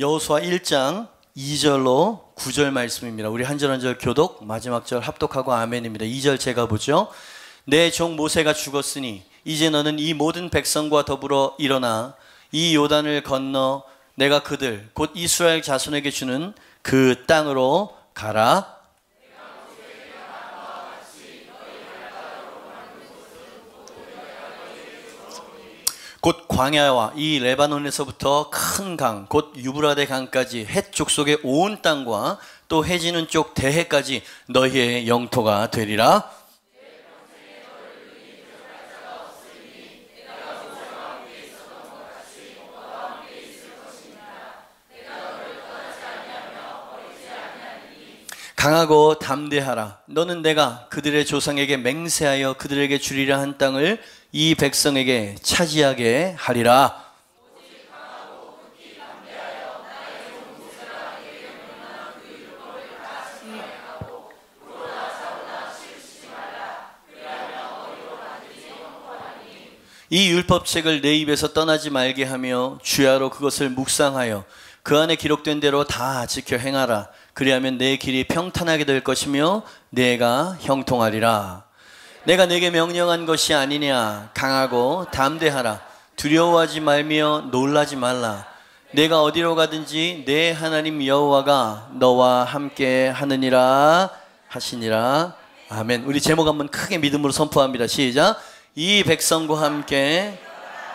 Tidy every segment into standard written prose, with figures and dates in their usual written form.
여호수아 1장 2절로 9절 말씀입니다. 우리 한 절 한 절 교독, 마지막 절 합독하고 아멘입니다. 2절 제가 보죠. 내 종 모세가 죽었으니 이제 너는 이 모든 백성과 더불어 일어나 이 요단을 건너 내가 그들 곧 이스라엘 자손에게 주는 그 땅으로 가라. 곧 광야와 이 레바논에서부터 큰 강, 곧 유브라데 강까지 헷 족속의 온 땅과 또 해지는 쪽 대해까지 너희의 영토가 되리라. 강하고 담대하라. 너는 내가 그들의 조상에게 맹세하여 그들에게 주리라 한 땅을 이 백성에게 차지하게 하리라. 이 율법책을 내 입에서 떠나지 말게 하며 주야로 그것을 묵상하여 그 안에 기록된 대로 다 지켜 행하라. 그리하면 내 길이 평탄하게 될 것이며 내가 형통하리라. 내가 내게 명령한 것이 아니냐. 강하고 담대하라. 두려워하지 말며 놀라지 말라. 내가 어디로 가든지 내 하나님 여호와가 너와 함께 하느니라 하시니라. 아멘. 우리 제목 한번 크게 믿음으로 선포합니다. 시작. 이 백성과 함께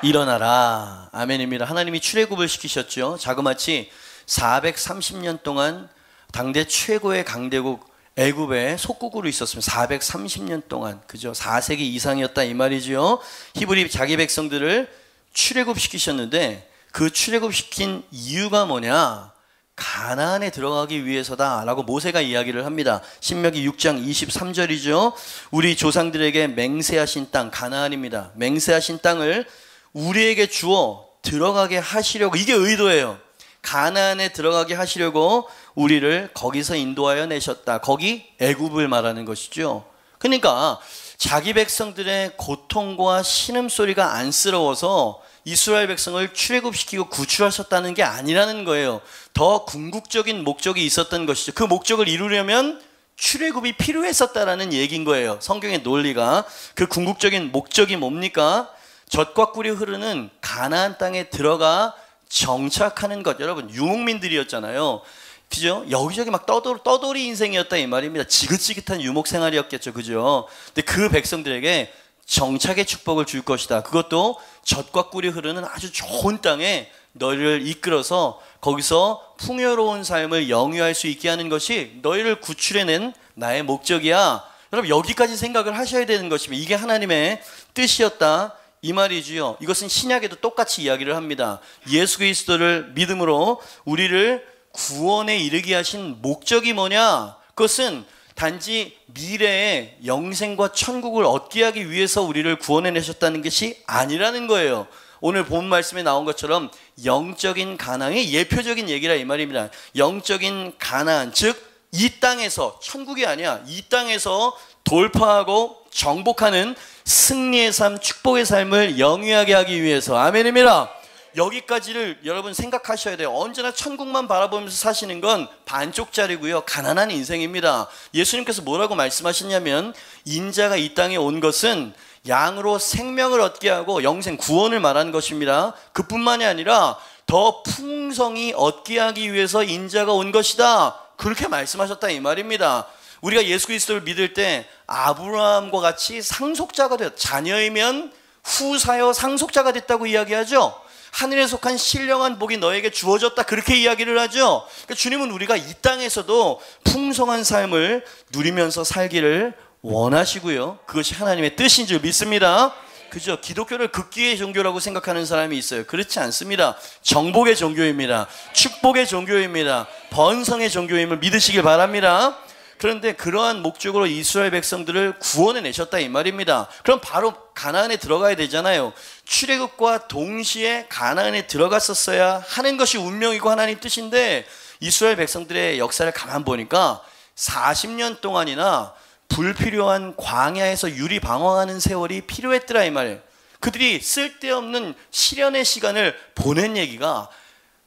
일어나라. 아멘입니다. 하나님이 출애굽을 시키셨죠. 자그마치 430년 동안 당대 최고의 강대국 애굽의 속국으로 있었습니다. 430년 동안, 그죠? 4세기 이상이었다 이 말이죠. 히브리 자기 백성들을 출애굽시키셨는데 그 출애굽시킨 이유가 뭐냐? 가나안에 들어가기 위해서다라고 모세가 이야기를 합니다. 신명기 6장 23절이죠. 우리 조상들에게 맹세하신 땅 가나안입니다. 맹세하신 땅을 우리에게 주어 들어가게 하시려고, 이게 의도예요. 가나안에 들어가게 하시려고 우리를 거기서 인도하여 내셨다. 거기 애굽을 말하는 것이죠. 그러니까 자기 백성들의 고통과 신음소리가 안쓰러워서 이스라엘 백성을 출애굽시키고 구출하셨다는 게 아니라는 거예요. 더 궁극적인 목적이 있었던 것이죠. 그 목적을 이루려면 출애굽이 필요했었다라는 얘기인 거예요. 성경의 논리가. 그 궁극적인 목적이 뭡니까? 젖과 꿀이 흐르는 가나안 땅에 들어가 정착하는 것. 여러분 유목민들이었잖아요. 그죠? 여기저기 막 떠돌이 인생이었다 이 말입니다. 지긋지긋한 유목 생활이었겠죠. 그죠? 근데 그 백성들에게 정착의 축복을 줄 것이다. 그것도 젖과 꿀이 흐르는 아주 좋은 땅에 너희를 이끌어서 거기서 풍요로운 삶을 영위할 수 있게 하는 것이 너희를 구출해낸 나의 목적이야. 여러분 여기까지 생각을 하셔야 되는 것입니다. 이게 하나님의 뜻이었다 이 말이지요. 이것은 신약에도 똑같이 이야기를 합니다. 예수 그리스도를 믿음으로 우리를 구원에 이르게 하신 목적이 뭐냐? 그것은 단지 미래의 영생과 천국을 얻게 하기 위해서 우리를 구원해내셨다는 것이 아니라는 거예요. 오늘 본 말씀에 나온 것처럼 영적인 가나안의 예표적인 얘기라 이 말입니다. 영적인 가나안, 즉 이 땅에서, 천국이 아니야, 이 땅에서 돌파하고 정복하는 승리의 삶, 축복의 삶을 영위하게 하기 위해서. 아멘입니다. 여기까지를 여러분 생각하셔야 돼요. 언제나 천국만 바라보면서 사시는 건 반쪽짜리고요. 가난한 인생입니다. 예수님께서 뭐라고 말씀하셨냐면 인자가 이 땅에 온 것은 양으로 생명을 얻게 하고 영생, 구원을 말하는 것입니다. 그뿐만이 아니라 더 풍성히 얻게 하기 위해서 인자가 온 것이다. 그렇게 말씀하셨다 이 말입니다. 우리가 예수 그리스도를 믿을 때 아브라함과 같이 상속자가 되었다. 자녀이면 후사여 상속자가 됐다고 이야기하죠. 하늘에 속한 신령한 복이 너에게 주어졌다 그렇게 이야기를 하죠. 그러니까 주님은 우리가 이 땅에서도 풍성한 삶을 누리면서 살기를 원하시고요. 그것이 하나님의 뜻인 줄 믿습니다. 그죠? 기독교를 극기의 종교라고 생각하는 사람이 있어요. 그렇지 않습니다. 정복의 종교입니다. 축복의 종교입니다. 번성의 종교임을 믿으시길 바랍니다. 그런데 그러한 목적으로 이스라엘 백성들을 구원해내셨다 이 말입니다. 그럼 바로 가나안에 들어가야 되잖아요. 출애굽과 동시에 가나안에 들어갔었어야 하는 것이 운명이고 하나님 뜻인데 이스라엘 백성들의 역사를 가만 보니까 40년 동안이나 불필요한 광야에서 유리방황하는 세월이 필요했더라 이 말이에요. 그들이 쓸데없는 시련의 시간을 보낸 얘기가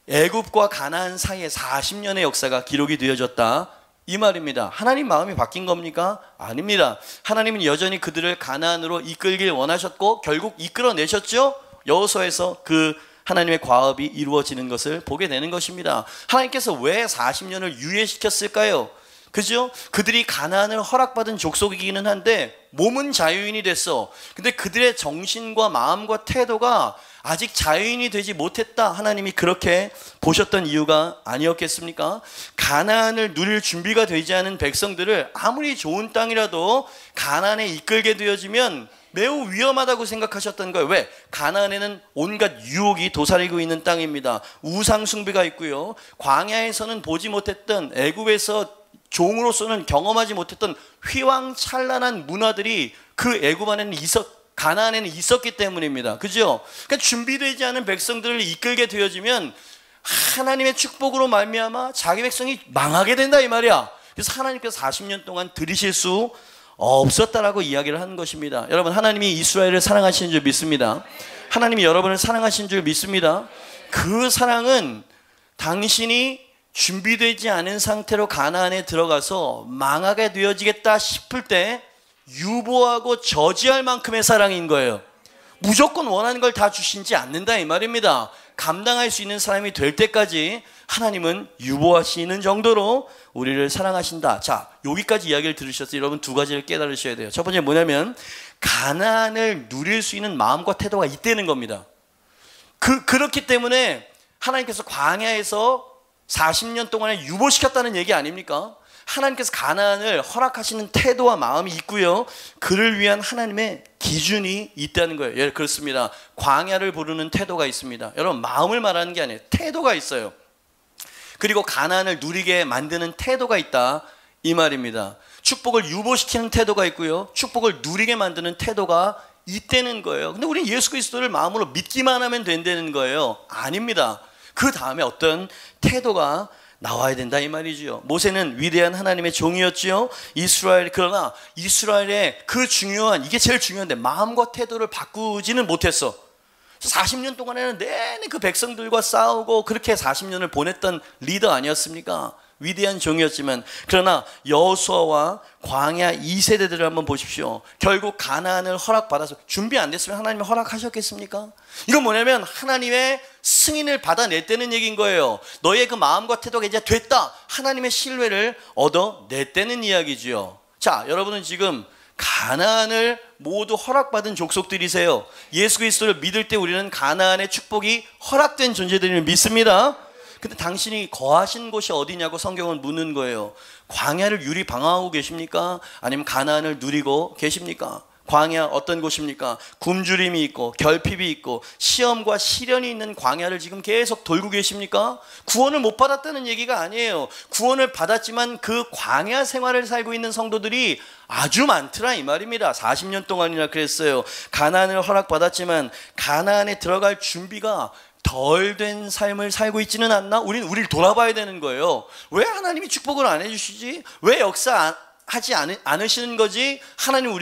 애굽과 가나안 사이에 40년의 역사가 기록이 되어졌다 이 말입니다. 하나님 마음이 바뀐 겁니까? 아닙니다. 하나님은 여전히 그들을 가나안으로 이끌길 원하셨고 결국 이끌어내셨죠. 여호수아에서 그 하나님의 과업이 이루어지는 것을 보게 되는 것입니다. 하나님께서 왜 40년을 유예시켰을까요? 그죠? 그들이 가나안을 허락받은 족속이기는 한데 몸은 자유인이 됐어. 근데 그들의 정신과 마음과 태도가 아직 자유인이 되지 못했다. 하나님이 그렇게 보셨던 이유가 아니었겠습니까? 가나안을 누릴 준비가 되지 않은 백성들을 아무리 좋은 땅이라도 가나안에 이끌게 되어지면 매우 위험하다고 생각하셨던 거예요. 왜? 가나안에는 온갖 유혹이 도사리고 있는 땅입니다. 우상 숭배가 있고요. 광야에서는 보지 못했던, 애굽에서 종으로서는 경험하지 못했던 휘황찬란한 문화들이 그 애굽 안에는 가나안에는 있었기 때문입니다. 그죠? 그러니까 준비되지 않은 백성들을 이끌게 되어지면 하나님의 축복으로 말미암아 자기 백성이 망하게 된다 이 말이야. 그래서 하나님께서 40년 동안 들이실 수 없었다라고 이야기를 하는 것입니다. 여러분, 하나님이 이스라엘을 사랑하시는 줄 믿습니다. 하나님이 여러분을 사랑하시는 줄 믿습니다. 그 사랑은 당신이 준비되지 않은 상태로 가나안에 들어가서 망하게 되어지겠다 싶을 때 유보하고 저지할 만큼의 사랑인 거예요. 무조건 원하는 걸 다 주시지 않는다 이 말입니다. 감당할 수 있는 사람이 될 때까지 하나님은 유보하시는 정도로 우리를 사랑하신다. 자, 여기까지 이야기를 들으셔서 여러분 두 가지를 깨달으셔야 돼요. 첫 번째 뭐냐면 가나안을 누릴 수 있는 마음과 태도가 있다는 겁니다. 그렇기 때문에 하나님께서 광야에서 40년 동안에 유보시켰다는 얘기 아닙니까? 하나님께서 가나안을 허락하시는 태도와 마음이 있고요. 그를 위한 하나님의 기준이 있다는 거예요. 예, 그렇습니다. 광야를 부르는 태도가 있습니다. 여러분, 마음을 말하는 게 아니에요. 태도가 있어요. 그리고 가나안을 누리게 만드는 태도가 있다 이 말입니다. 축복을 유보시키는 태도가 있고요. 축복을 누리게 만드는 태도가 있다는 거예요. 근데 우리는 예수 그리스도를 마음으로 믿기만 하면 된다는 거예요. 아닙니다. 그 다음에 어떤 태도가 나와야 된다 이 말이죠. 모세는 위대한 하나님의 종이었지요. 그러나 이스라엘의 그 중요한, 이게 제일 중요한데 마음과 태도를 바꾸지는 못했어. 40년 동안에는 내내 그 백성들과 싸우고 그렇게 40년을 보냈던 리더 아니었습니까? 위대한 종이었지만, 그러나 여호수아와 광야 2세대들을 한번 보십시오. 결국 가나안을 허락받아서 준비 안 됐으면 하나님이 허락하셨겠습니까? 이건 뭐냐면 하나님의 승인을 받아냈다는 얘기인 거예요. 너의 그 마음과 태도가 이제 됐다. 하나님의 신뢰를 얻어냈다는 이야기죠. 자, 여러분은 지금 가나안을 모두 허락받은 족속들이세요. 예수 그리스도를 믿을 때 우리는 가나안의 축복이 허락된 존재들을 믿습니다. 근데 당신이 거하신 곳이 어디냐고 성경은 묻는 거예요. 광야를 유리 방황하고 계십니까? 아니면 가나안을 누리고 계십니까? 광야 어떤 곳입니까? 굶주림이 있고 결핍이 있고 시험과 시련이 있는 광야를 지금 계속 돌고 계십니까? 구원을 못 받았다는 얘기가 아니에요. 구원을 받았지만 그 광야 생활을 살고 있는 성도들이 아주 많더라 이 말입니다. 40년 동안이나 그랬어요. 가나안을 허락받았지만 가나안에 들어갈 준비가 덜 된 삶을 살고 있지는 않나? 우리를 돌아봐야 되는 거예요. 왜 하나님이 축복을 안 해주시지? 왜 역사하지 않으시는 거지? 하나님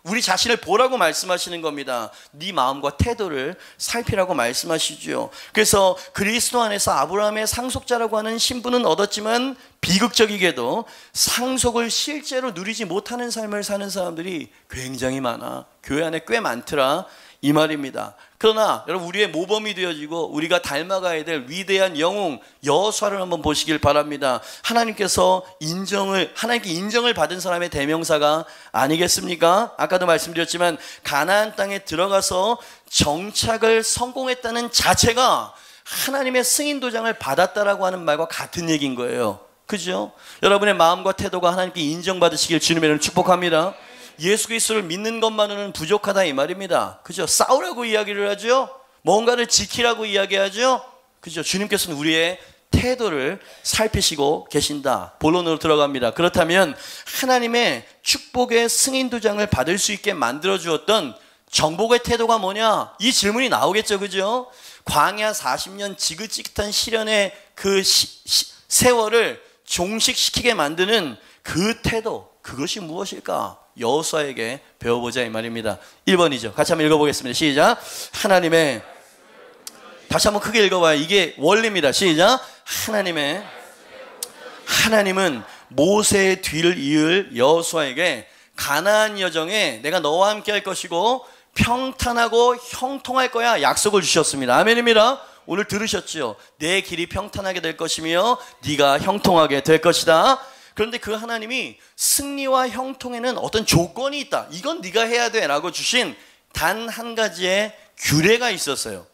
우리 자신을 보라고 말씀하시는 겁니다. 네 마음과 태도를 살피라고 말씀하시죠. 그래서 그리스도 안에서 아브라함의 상속자라고 하는 신분은 얻었지만 비극적이게도 상속을 실제로 누리지 못하는 삶을 사는 사람들이 굉장히 많아. 교회 안에 꽤 많더라 이 말입니다. 그러나 여러분, 우리의 모범이 되어지고 우리가 닮아가야 될 위대한 영웅 여호수아를 한번 보시길 바랍니다. 하나님께 인정을 받은 사람의 대명사가 아니겠습니까? 아까도 말씀드렸지만 가나안 땅에 들어가서 정착을 성공했다는 자체가 하나님의 승인 도장을 받았다라고 하는 말과 같은 얘기인 거예요. 그죠? 여러분의 마음과 태도가 하나님께 인정받으시길 주님의 이름으로 축복합니다. 예수 그리스도를 믿는 것만으로는 부족하다 이 말입니다. 그죠? 싸우라고 이야기를 하죠. 뭔가를 지키라고 이야기하죠. 그죠? 주님께서는 우리의 태도를 살피시고 계신다. 본론으로 들어갑니다. 그렇다면 하나님의 축복의 승인 도장을 받을 수 있게 만들어 주었던 정복의 태도가 뭐냐? 이 질문이 나오겠죠. 그죠? 광야 40년 지긋지긋한 시련의 그 세월을 종식시키게 만드는 그 태도, 그것이 무엇일까? 여호수아에게 배워보자 이 말입니다. 1번이죠. 같이 한번 읽어보겠습니다. 시작. 하나님의 다시 한번 크게 읽어봐요. 이게 원리입니다. 시작. 하나님은 모세의 뒤를 이을 여호수아에게 가나안 여정에 내가 너와 함께 할 것이고 평탄하고 형통할 거야 약속을 주셨습니다. 아멘입니다. 오늘 들으셨죠? 내 길이 평탄하게 될 것이며 네가 형통하게 될 것이다. 그런데 그 하나님이 승리와 형통에는 어떤 조건이 있다. 이건 네가 해야 돼 라고 주신 단 한 가지의 규례가 있었어요.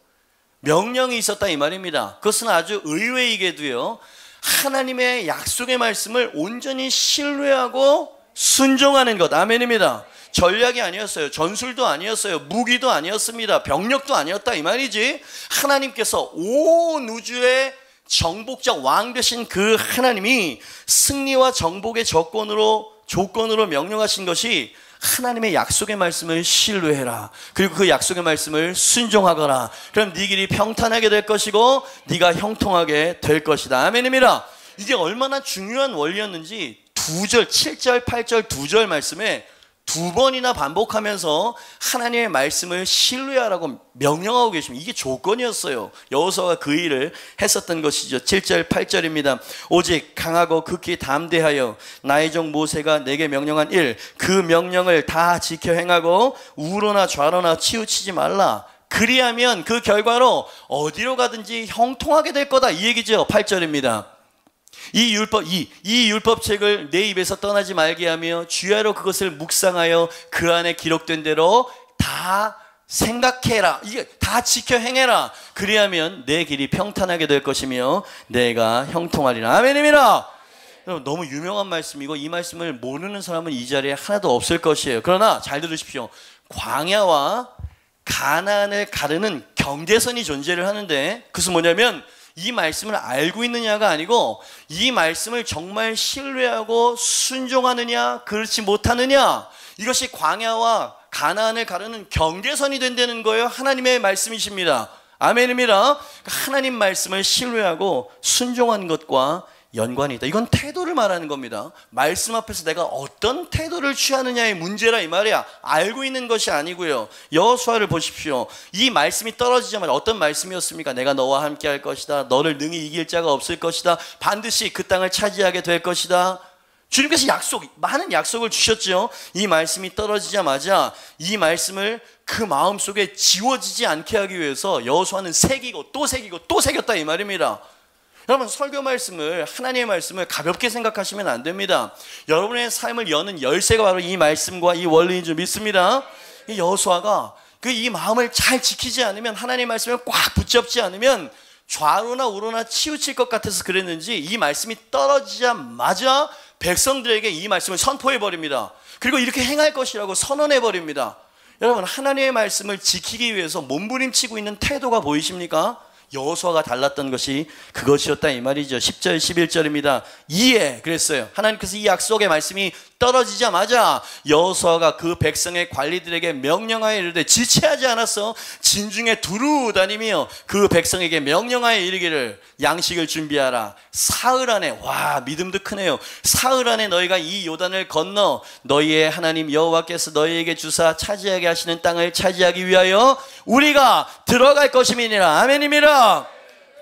명령이 있었다 이 말입니다. 그것은 아주 의외이게도요, 하나님의 약속의 말씀을 온전히 신뢰하고 순종하는 것. 아멘입니다. 전략이 아니었어요. 전술도 아니었어요. 무기도 아니었습니다. 병력도 아니었다 이 말이지. 하나님께서 온 우주의 정복자 왕 되신 그 하나님이 승리와 정복의 조건으로 명령하신 것이 하나님의 약속의 말씀을 신뢰해라. 그리고 그 약속의 말씀을 순종하거라. 그럼 네 길이 평탄하게 될 것이고 네가 형통하게 될 것이다. 아멘입니다. 이게 얼마나 중요한 원리였는지 2절, 7절, 8절 2절 말씀에 2번이나 반복하면서 하나님의 말씀을 신뢰하라고 명령하고 계십니다. 이게 조건이었어요. 여호수아가 그 일을 했었던 것이죠. 7절, 8절입니다. 오직 강하고 극히 담대하여 나의 종 모세가 내게 명령한 일, 그 명령을 다 지켜 행하고 우로나 좌로나 치우치지 말라. 그리하면 그 결과로 어디로 가든지 형통하게 될 거다. 이 얘기죠. 8절입니다. 이 율법책을 내 입에서 떠나지 말게 하며 주야로 그것을 묵상하여 그 안에 기록된 대로 다 생각해라. 이게 다 지켜 행해라. 그리하면 내 길이 평탄하게 될 것이며 내가 형통하리라. 아멘입니다. 여러분, 너무 유명한 말씀이고 이 말씀을 모르는 사람은 이 자리에 하나도 없을 것이에요. 그러나 잘 들으십시오. 광야와 가나안을 가르는 경계선이 존재를 하는데, 그것은 뭐냐면 이 말씀을 알고 있느냐가 아니고 이 말씀을 정말 신뢰하고 순종하느냐 그렇지 못하느냐, 이것이 광야와 가나안을 가르는 경계선이 된다는 거예요. 하나님의 말씀이십니다. 아멘입니다. 하나님 말씀을 신뢰하고 순종하는 것과 연관이 있다. 이건 태도를 말하는 겁니다. 말씀 앞에서 내가 어떤 태도를 취하느냐의 문제라 이 말이야. 알고 있는 것이 아니고요. 여호수아를 보십시오. 이 말씀이 떨어지자마자 어떤 말씀이었습니까? 내가 너와 함께 할 것이다. 너를 능히 이길 자가 없을 것이다. 반드시 그 땅을 차지하게 될 것이다. 주님께서 많은 약속을 주셨죠. 이 말씀이 떨어지자마자 이 말씀을 그 마음속에 지워지지 않게 하기 위해서 여호수아는 새기고 또 새기고 또 새겼다 이 말입니다. 여러분, 설교 말씀을, 하나님의 말씀을 가볍게 생각하시면 안 됩니다. 여러분의 삶을 여는 열쇠가 바로 이 말씀과 이 원리인 줄 믿습니다. 이 여호수아가 이 마음을 잘 지키지 않으면, 하나님의 말씀을 꽉 붙잡지 않으면 좌로나 우로나 치우칠 것 같아서 그랬는지 이 말씀이 떨어지자마자 백성들에게 이 말씀을 선포해버립니다. 그리고 이렇게 행할 것이라고 선언해버립니다. 여러분, 하나님의 말씀을 지키기 위해서 몸부림치고 있는 태도가 보이십니까? 여호수아가 달랐던 것이 그것이었다 이 말이죠. 10절 11절입니다. 이에 그랬어요. 하나님께서 이 약속의 말씀이 떨어지자마자 여호수아가 그 백성의 관리들에게 명령하여 이르되, 지체하지 않았어. 진중에 두루 다니며 그 백성에게 명령하여 이르기를 양식을 준비하라. 사흘 안에, 와, 믿음도 크네요. 사흘 안에 너희가 이 요단을 건너 너희의 하나님 여호와께서 너희에게 주사 차지하게 하시는 땅을 차지하기 위하여 우리가 들어갈 것임이니라. 아멘입니다.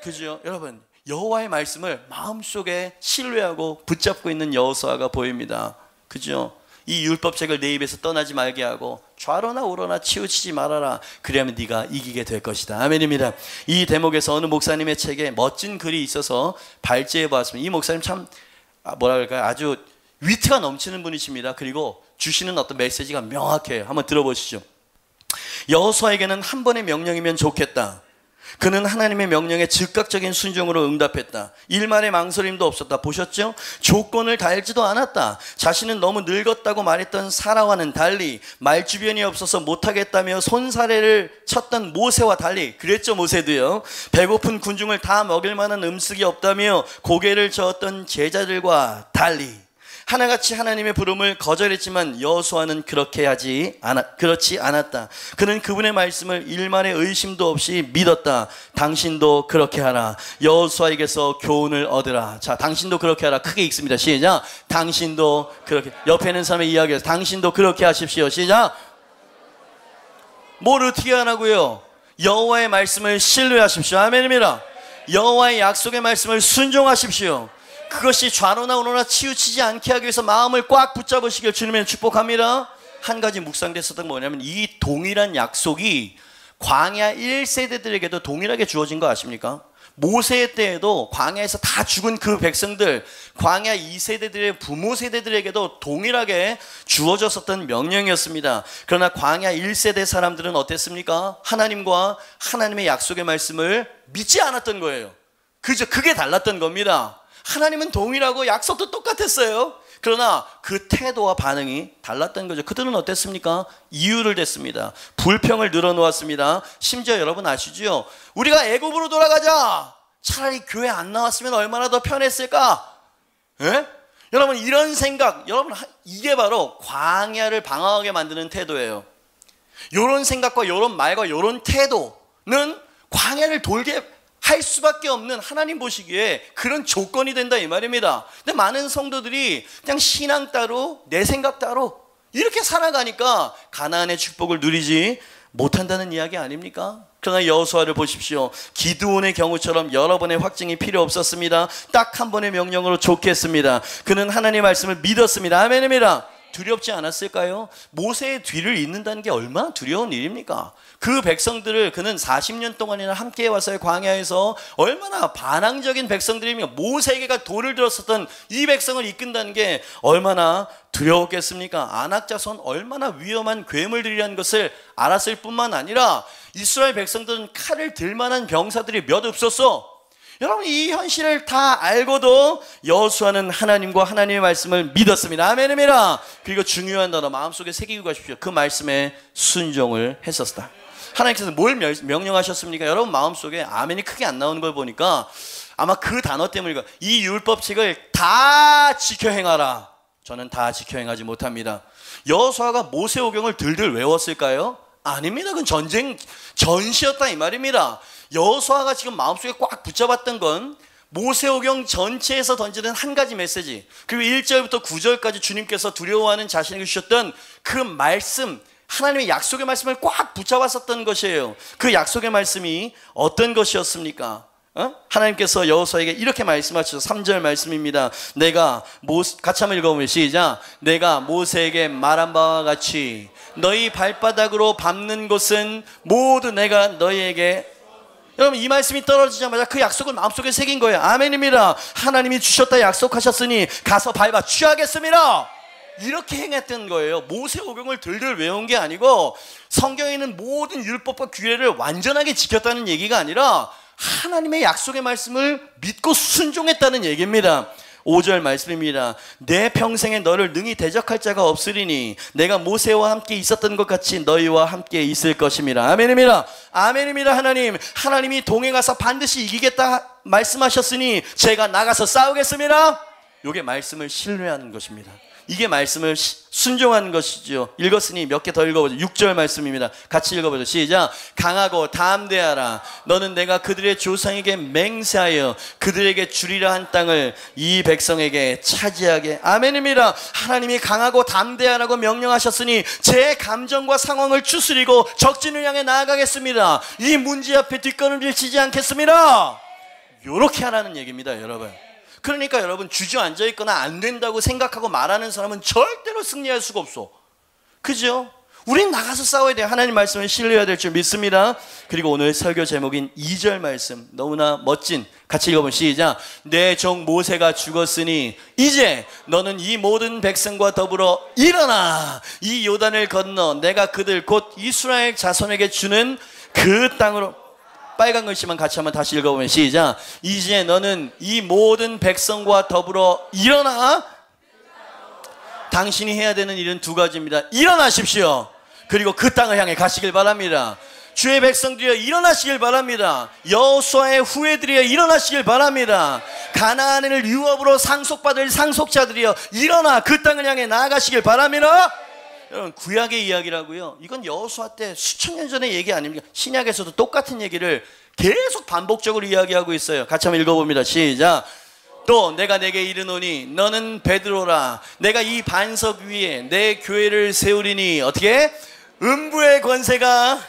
그죠? 여러분, 여호와의 말씀을 마음속에 신뢰하고 붙잡고 있는 여호수아가 보입니다. 그죠? 이 율법책을 내 입에서 떠나지 말게 하고 좌로나 우로나 치우치지 말아라. 그리하면 네가 이기게 될 것이다. 아멘입니다. 이 대목에서 어느 목사님의 책에 멋진 글이 있어서 발제해 보았습니다. 이 목사님 참 뭐라 그럴까요? 아주 위트가 넘치는 분이십니다. 그리고 주시는 어떤 메시지가 명확해요. 한번 들어보시죠. 여호수아에게는 한 번의 명령이면 좋겠다. 그는 하나님의 명령에 즉각적인 순종으로 응답했다. 일말의 망설임도 없었다. 보셨죠? 조건을 달지도 않았다. 자신은 너무 늙었다고 말했던 사라와는 달리, 말주변이 없어서 못하겠다며 손사래를 쳤던 모세와 달리, 그랬죠. 모세도요. 배고픈 군중을 다 먹일 만한 음식이 없다며 고개를 저었던 제자들과 달리 하나같이 하나님의 부름을 거절했지만 여호수아는 그렇지 않았다. 그는 그분의 말씀을 일말의 의심도 없이 믿었다. 당신도 그렇게 하라. 여호수아에게서 교훈을 얻으라. 자, 당신도 그렇게 하라. 크게 읽습니다. 시작. 당신도 그렇게. 옆에 있는 사람의 이야기에서 당신도 그렇게 하십시오. 시작. 뭘 어떻게 하라고요? 여호와의 말씀을 신뢰하십시오. 아멘입니다. 여호와의 약속의 말씀을 순종하십시오. 그것이 좌로나 우로나 치우치지 않게 하기 위해서 마음을 꽉 붙잡으시길 주님의 축복합니다. 한 가지 묵상됐었던 게 뭐냐면 이 동일한 약속이 광야 1세대들에게도 동일하게 주어진 거 아십니까? 모세 때에도 광야에서 다 죽은 그 백성들, 광야 2세대들의 부모 세대들에게도 동일하게 주어졌었던 명령이었습니다. 그러나 광야 1세대 사람들은 어땠습니까? 하나님과 하나님의 약속의 말씀을 믿지 않았던 거예요. 그게 달랐던 겁니다. 하나님은 동일하고 약속도 똑같았어요. 그러나 그 태도와 반응이 달랐던 거죠. 그들은 어땠습니까? 이유를 댔습니다. 불평을 늘어놓았습니다. 심지어 여러분 아시죠? 우리가 애굽으로 돌아가자. 차라리 교회 안 나왔으면 얼마나 더 편했을까? 예? 여러분 이런 생각, 여러분 이게 바로 광야를 방황하게 만드는 태도예요. 이런 생각과 이런 말과 이런 태도는 광야를 돌게 할 수밖에 없는, 하나님 보시기에 그런 조건이 된다 이 말입니다. 근데 많은 성도들이 그냥 신앙 따로 내 생각 따로 이렇게 살아가니까 가나안의 축복을 누리지 못한다는 이야기 아닙니까? 그러나 여호수아를 보십시오. 기드온의 경우처럼 여러 번의 확증이 필요 없었습니다. 딱 한 번의 명령으로 족했습니다. 그는 하나님의 말씀을 믿었습니다. 아멘입니다. 두렵지 않았을까요? 모세의 뒤를 잇는다는 게 얼마나 두려운 일입니까? 그 백성들을 그는 40년 동안이나 함께 와서의 광야에서 얼마나 반항적인 백성들입니까? 모세에게가 돌을 들었었던 이 백성을 이끈다는 게 얼마나 두려웠겠습니까? 안악자손 얼마나 위험한 괴물들이라는 것을 알았을 뿐만 아니라 이스라엘 백성들은 칼을 들 만한 병사들이 몇 없었어. 여러분 이 현실을 다 알고도 여호수아는 하나님과 하나님의 말씀을 믿었습니다. 아멘입니다. 그리고 중요한 단어 마음속에 새기고 가십시오. 그 말씀에 순종을 했었다. 하나님께서 뭘 명령하셨습니까? 여러분 마음속에 아멘이 크게 안 나오는 걸 보니까 아마 그 단어 때문일까. 이 율법책을 다 지켜 행하라. 저는 다 지켜 행하지 못합니다. 여호수아가 모세오경을 들들 외웠을까요? 아닙니다. 그건 전시였다 이 말입니다. 여호수아가 지금 마음속에 꽉 붙잡았던 건 모세오경 전체에서 던지는 한 가지 메시지, 그리고 1절부터 9절까지 주님께서 두려워하는 자신에게 주셨던 그 말씀, 하나님의 약속의 말씀을 꽉 붙잡았었던 것이에요. 그 약속의 말씀이 어떤 것이었습니까? 하나님께서 여호수아에게 이렇게 말씀하셨죠. 3절 말씀입니다. 같이 한번 읽어보면 시작. 내가 모세에게 말한 바와 같이 너희 발바닥으로 밟는 곳은 모두 내가 너희에게. 여러분 이 말씀이 떨어지자마자 그 약속을 마음속에 새긴 거예요. 아멘입니다. 하나님이 주셨다 약속하셨으니 가서 밟아 취하겠습니다. 이렇게 행했던 거예요. 모세오경을 들들 외운 게 아니고 성경에 있는 모든 율법과 규례를 완전하게 지켰다는 얘기가 아니라 하나님의 약속의 말씀을 믿고 순종했다는 얘기입니다. 5절 말씀입니다. 내 평생에 너를 능히 대적할 자가 없으리니 내가 모세와 함께 있었던 것 같이 너희와 함께 있을 것입니다. 아멘입니다. 아멘입니다. 하나님이 동해 가서 반드시 이기겠다 말씀하셨으니 제가 나가서 싸우겠습니다. 이게 말씀을 신뢰하는 것입니다. 이게 말씀을 순종하는 것이죠. 읽었으니 몇 개 더 읽어보죠. 6절 말씀입니다. 같이 읽어보죠. 시작. 강하고 담대하라. 너는 내가 그들의 조상에게 맹세하여 그들에게 주리라 한 땅을 이 백성에게 차지하게. 아멘입니다. 하나님이 강하고 담대하라고 명령하셨으니 제 감정과 상황을 추스리고 적진을 향해 나아가겠습니다. 이 문제 앞에 뒷걸음질 치지 않겠습니다. 이렇게 하라는 얘기입니다, 여러분. 그러니까 여러분 주저앉아 있거나 안 된다고 생각하고 말하는 사람은 절대로 승리할 수가 없어. 그죠? 우린 나가서 싸워야 돼요. 하나님 말씀을 신뢰해야 될 줄 믿습니다. 그리고 오늘 설교 제목인 2절 말씀 너무나 멋진, 같이 읽어보면 시작. 내 종 모세가 죽었으니 이제 너는 이 모든 백성과 더불어 일어나 이 요단을 건너 내가 그들 곧 이스라엘 자손에게 주는 그 땅으로. 빨간 글씨만 같이 한번 다시 읽어보면 시작. 이제 너는 이 모든 백성과 더불어 일어나. 당신이 해야 되는 일은 두 가지입니다. 일어나십시오. 그리고 그 땅을 향해 가시길 바랍니다. 주의 백성들이여 일어나시길 바랍니다. 여호수아의 후예들이여 일어나시길 바랍니다. 가나안을 유업으로 상속받을 상속자들이여 일어나 그 땅을 향해 나아가시길 바랍니다. 여러분 구약의 이야기라고요. 이건 여호수아 때 수천 년 전의 얘기 아닙니까? 신약에서도 똑같은 얘기를 계속 반복적으로 이야기하고 있어요. 같이 한번 읽어봅니다. 시작. 또 내가 내게 이르노니 너는 베드로라. 내가 이 반석 위에 내 교회를 세우리니 어떻게? 음부의 권세가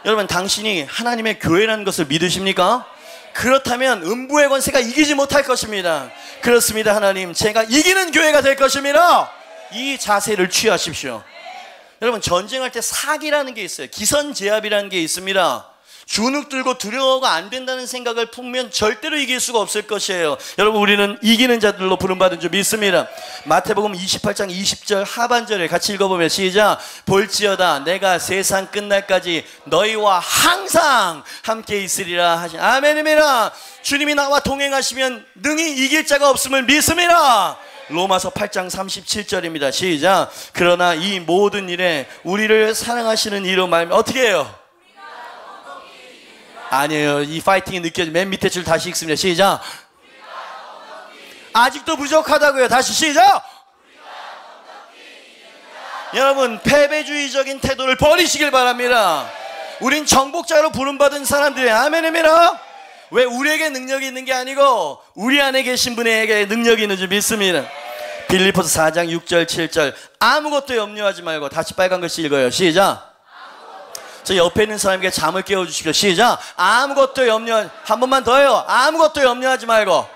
여러분, 당신이 하나님의 교회라는 것을 믿으십니까? 그렇다면 음부의 권세가 이기지 못할 것입니다. 그렇습니다. 하나님, 제가 이기는 교회가 될 것입니다. 이 자세를 취하십시오. 여러분, 전쟁할 때 사기라는 게 있어요. 기선제압이라는 게 있습니다. 주눅 들고 두려워가 안 된다는 생각을 품으면 절대로 이길 수가 없을 것이에요. 여러분, 우리는 이기는 자들로 부름받은 줄 믿습니다. 마태복음 28장 20절 하반절에 같이 읽어보면 시작. 볼지어다 내가 세상 끝날까지 너희와 항상 함께 있으리라 하신 아멘입니다. 주님이 나와 동행하시면 능히 이길 자가 없음을 믿습니다. 로마서 8장 37절입니다. 시작. 그러나 이 모든 일에 우리를 사랑하시는 이로 말하면 어떻게 해요? 아니에요. 이 파이팅이 느껴져. 맨 밑에 줄 다시 읽습니다. 시작. 아직도 부족하다고요. 다시 시작. 여러분, 패배주의적인 태도를 버리시길 바랍니다. 우린 정복자로 부름받은 사람들이에요. 아멘입니다. 왜 우리에게 능력이 있는 게 아니고 우리 안에 계신 분에게 능력이 있는 줄 믿습니다. 빌립보서 4장 6절 7절 아무것도 염려하지 말고, 다시 빨간 글씨 읽어요. 시작. 저 옆에 있는 사람에게 잠을 깨워주십시오. 시작. 아무것도 한 번만 더요. 아무것도 염려하지 말고.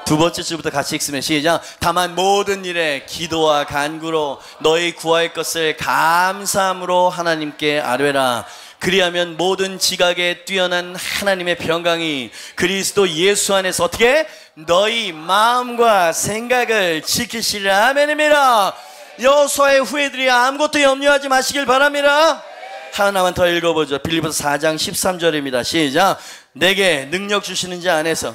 두 번째 줄부터 같이 읽으면 시작. 다만 모든 일에 기도와 간구로 너희 구할 것을 감사함으로 하나님께 아뢰라. 그리하면 모든 지각에 뛰어난 하나님의 평강이 그리스도 예수 안에서 어떻게? 너희 마음과 생각을 지키시리라. 아멘입니다. 여호수아의 후예들이 아무것도 염려하지 마시길 바랍니다. 하나만 더 읽어보죠. 빌립보서 4장 13절입니다. 시작. 내게 능력 주시는 자 안에서.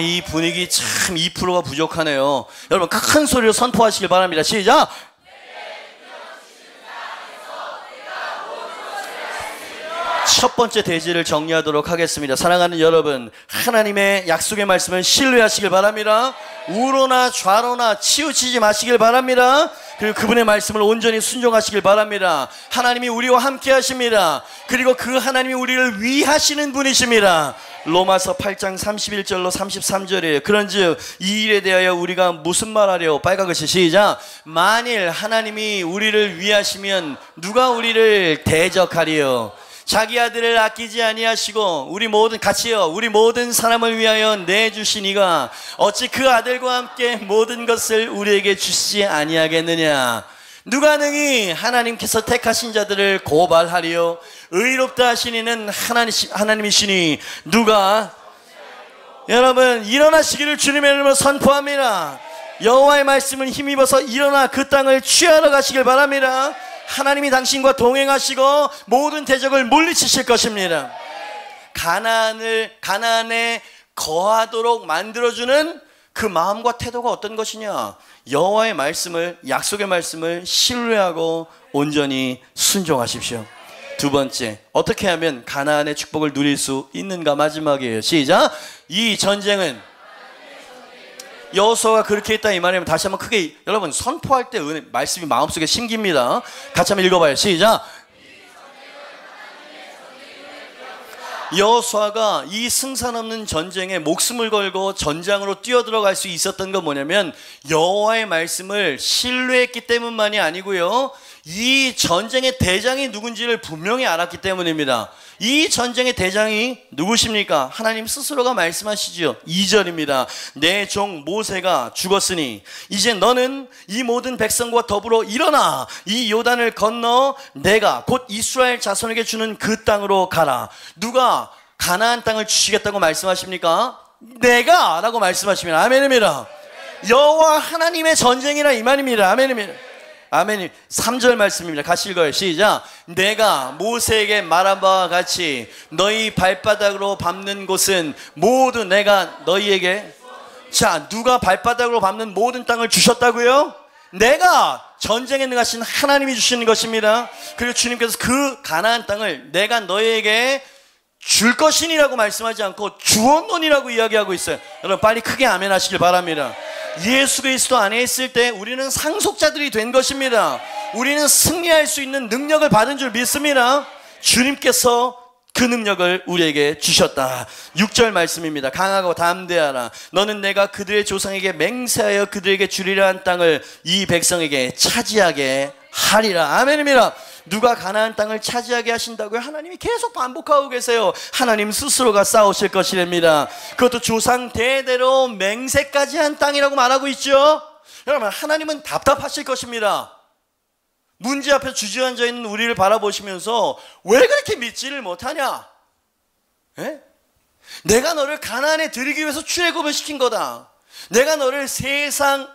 이 분위기 참 2%가 부족하네요. 여러분, 큰 소리로 선포하시길 바랍니다. 시작. 첫 번째 대지를 정리하도록 하겠습니다. 사랑하는 여러분, 하나님의 약속의 말씀을 신뢰하시길 바랍니다. 우로나 좌로나 치우치지 마시길 바랍니다. 그리고 그분의 말씀을 온전히 순종하시길 바랍니다. 하나님이 우리와 함께 하십니다. 그리고 그 하나님이 우리를 위하시는 분이십니다. 로마서 8장 31절로 33절이에요. 그런즉 이 일에 대하여 우리가 무슨 말하려? 빨간 글씨 시작. 만일 하나님이 우리를 위하시면 누가 우리를 대적하리요? 자기 아들을 아끼지 아니하시고 우리 모든 사람을 위하여 내주신 이가 어찌 그 아들과 함께 모든 것을 우리에게 주시지 아니하겠느냐? 누가 능히 하나님께서 택하신 자들을 고발하리요? 의롭다 하신 이는 하나님이시니 누가? 여러분, 일어나시기를 주님의 이름으로 선포합니다. 여호와의 말씀을 힘입어서 일어나 그 땅을 취하러 가시길 바랍니다. 하나님이 당신과 동행하시고 모든 대적을 물리치실 것입니다. 가나안에 거하도록 만들어주는 그 마음과 태도가 어떤 것이냐? 여호와의 말씀을, 약속의 말씀을 신뢰하고 온전히 순종하십시오. 두 번째, 어떻게 하면 가나안의 축복을 누릴 수 있는가? 마지막이에요. 시작. 이 전쟁은 여호수아가 그렇게 했다 이 말이면 다시 한번 크게 여러분 선포할 때 말씀이 마음속에 심깁니다. 같이 한번 읽어봐요. 시작. 여호수아가 이 승산 없는 전쟁에 목숨을 걸고 전장으로 뛰어들어갈 수 있었던 건 뭐냐면 여호와의 말씀을 신뢰했기 때문만이 아니고요, 이 전쟁의 대장이 누군지를 분명히 알았기 때문입니다. 이 전쟁의 대장이 누구십니까? 하나님 스스로가 말씀하시죠. 2절입니다. 내 종 모세가 죽었으니 이제 너는 이 모든 백성과 더불어 일어나 이 요단을 건너 내가 곧 이스라엘 자손에게 주는 그 땅으로 가라. 누가 가나안 땅을 주시겠다고 말씀하십니까? 내가 라고 말씀하십니다. 아멘입니다. 여호와 하나님의 전쟁이라 이 말입니다. 아멘입니다. 아멘. 3절 말씀입니다. 같이 읽어요. 시작. 내가 모세에게 말한 바와 같이 너희 발바닥으로 밟는 곳은 모두 내가 너희에게. 자, 누가 발바닥으로 밟는 모든 땅을 주셨다고요? 내가, 전쟁에 능하신 하나님이 주시는 것입니다. 그리고 주님께서 그 가나안 땅을 내가 너희에게 줄 것이니라고 말씀하지 않고 주었노니라고 이야기하고 있어요. 여러분, 빨리 크게 아멘 하시길 바랍니다. 예수 그리스도 안에 있을 때 우리는 상속자들이 된 것입니다. 우리는 승리할 수 있는 능력을 받은 줄 믿습니다. 주님께서 그 능력을 우리에게 주셨다. 6절 말씀입니다. 강하고 담대하라. 너는 내가 그들의 조상에게 맹세하여 그들에게 주리라 한 땅을 이 백성에게 차지하게 하리라. 아멘입니다. 누가 가나안 땅을 차지하게 하신다고요? 하나님이 계속 반복하고 계세요. 하나님 스스로가 싸우실 것이랍니다. 그것도 조상 대대로 맹세까지 한 땅이라고 말하고 있죠. 여러분, 하나님은 답답하실 것입니다. 문제 앞에 주저앉아 있는 우리를 바라보시면서 왜 그렇게 믿지를 못하냐? 에? 내가 너를 가나안에 들이기 위해서 출애굽을 시킨 거다. 내가 너를 세상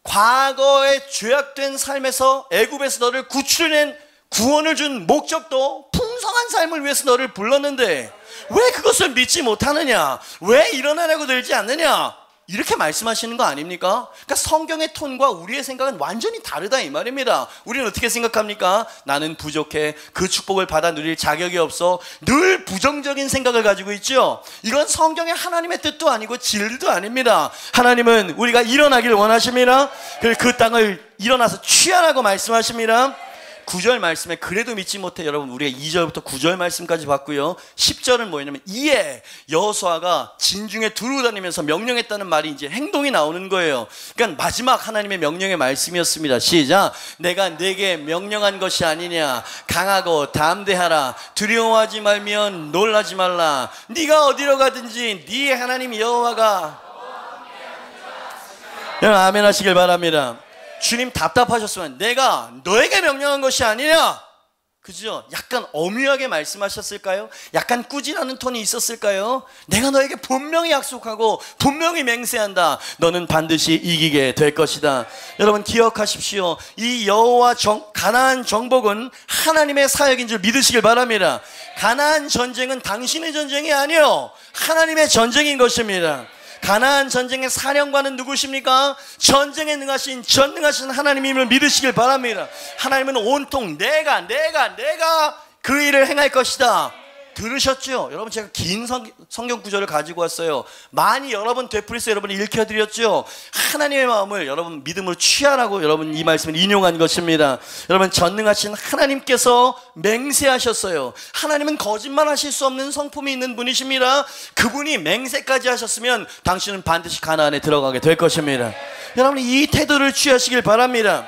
과거의 죄악된 삶에서, 애굽에서 너를 구출해낸, 구원을 준 목적도 풍성한 삶을 위해서 너를 불렀는데 왜 그것을 믿지 못하느냐? 왜 일어나려고 들지 않느냐? 이렇게 말씀하시는 거 아닙니까? 그러니까 성경의 톤과 우리의 생각은 완전히 다르다 이 말입니다. 우리는 어떻게 생각합니까? 나는 부족해, 그 축복을 받아 누릴 자격이 없어, 늘 부정적인 생각을 가지고 있죠. 이건 성경의 하나님의 뜻도 아니고 진리도 아닙니다. 하나님은 우리가 일어나기를 원하십니다. 그 땅을 일어나서 취하라고 말씀하십니다. 9절 말씀에 그래도 믿지 못해. 여러분, 우리가 2절부터 9절 말씀까지 봤고요. 10절은 뭐냐면 이에 여호수아가 진중에 두루 다니면서 명령했다는 말이 이제 행동이 나오는 거예요. 그러니까 마지막 하나님의 명령의 말씀이었습니다. 시작. 내가 네게 명령한 것이 아니냐. 강하고 담대하라. 두려워하지 말면 놀라지 말라. 네가 어디로 가든지 네 하나님 여호와가. 여러분, 아멘 하시길 바랍니다. 주님 답답하셨으면 내가 너에게 명령한 것이 아니냐? 그죠? 약간 엄유하게 말씀하셨을까요? 약간 꾸지라는 톤이 있었을까요? 내가 너에게 분명히 약속하고 분명히 맹세한다. 너는 반드시 이기게 될 것이다. 여러분, 기억하십시오. 이 여호와 가나안 정복은 하나님의 사역인 줄 믿으시길 바랍니다. 가나안 전쟁은 당신의 전쟁이 아니요, 하나님의 전쟁인 것입니다. 가나안 전쟁의 사령관은 누구십니까? 전쟁에 능하신 전능하신 하나님임을 믿으시길 바랍니다. 하나님은 온통 내가 그 일을 행할 것이다. 들으셨죠? 여러분, 제가 긴 성경 구절을 가지고 왔어요. 많이 여러 번 되풀이해서 여러분이 읽혀드렸죠? 하나님의 마음을 여러분 믿음으로 취하라고 여러분 이 말씀을 인용한 것입니다. 여러분, 전능하신 하나님께서 맹세하셨어요. 하나님은 거짓말하실 수 없는 성품이 있는 분이십니다. 그분이 맹세까지 하셨으면 당신은 반드시 가나안에 들어가게 될 것입니다. 여러분, 이 태도를 취하시길 바랍니다.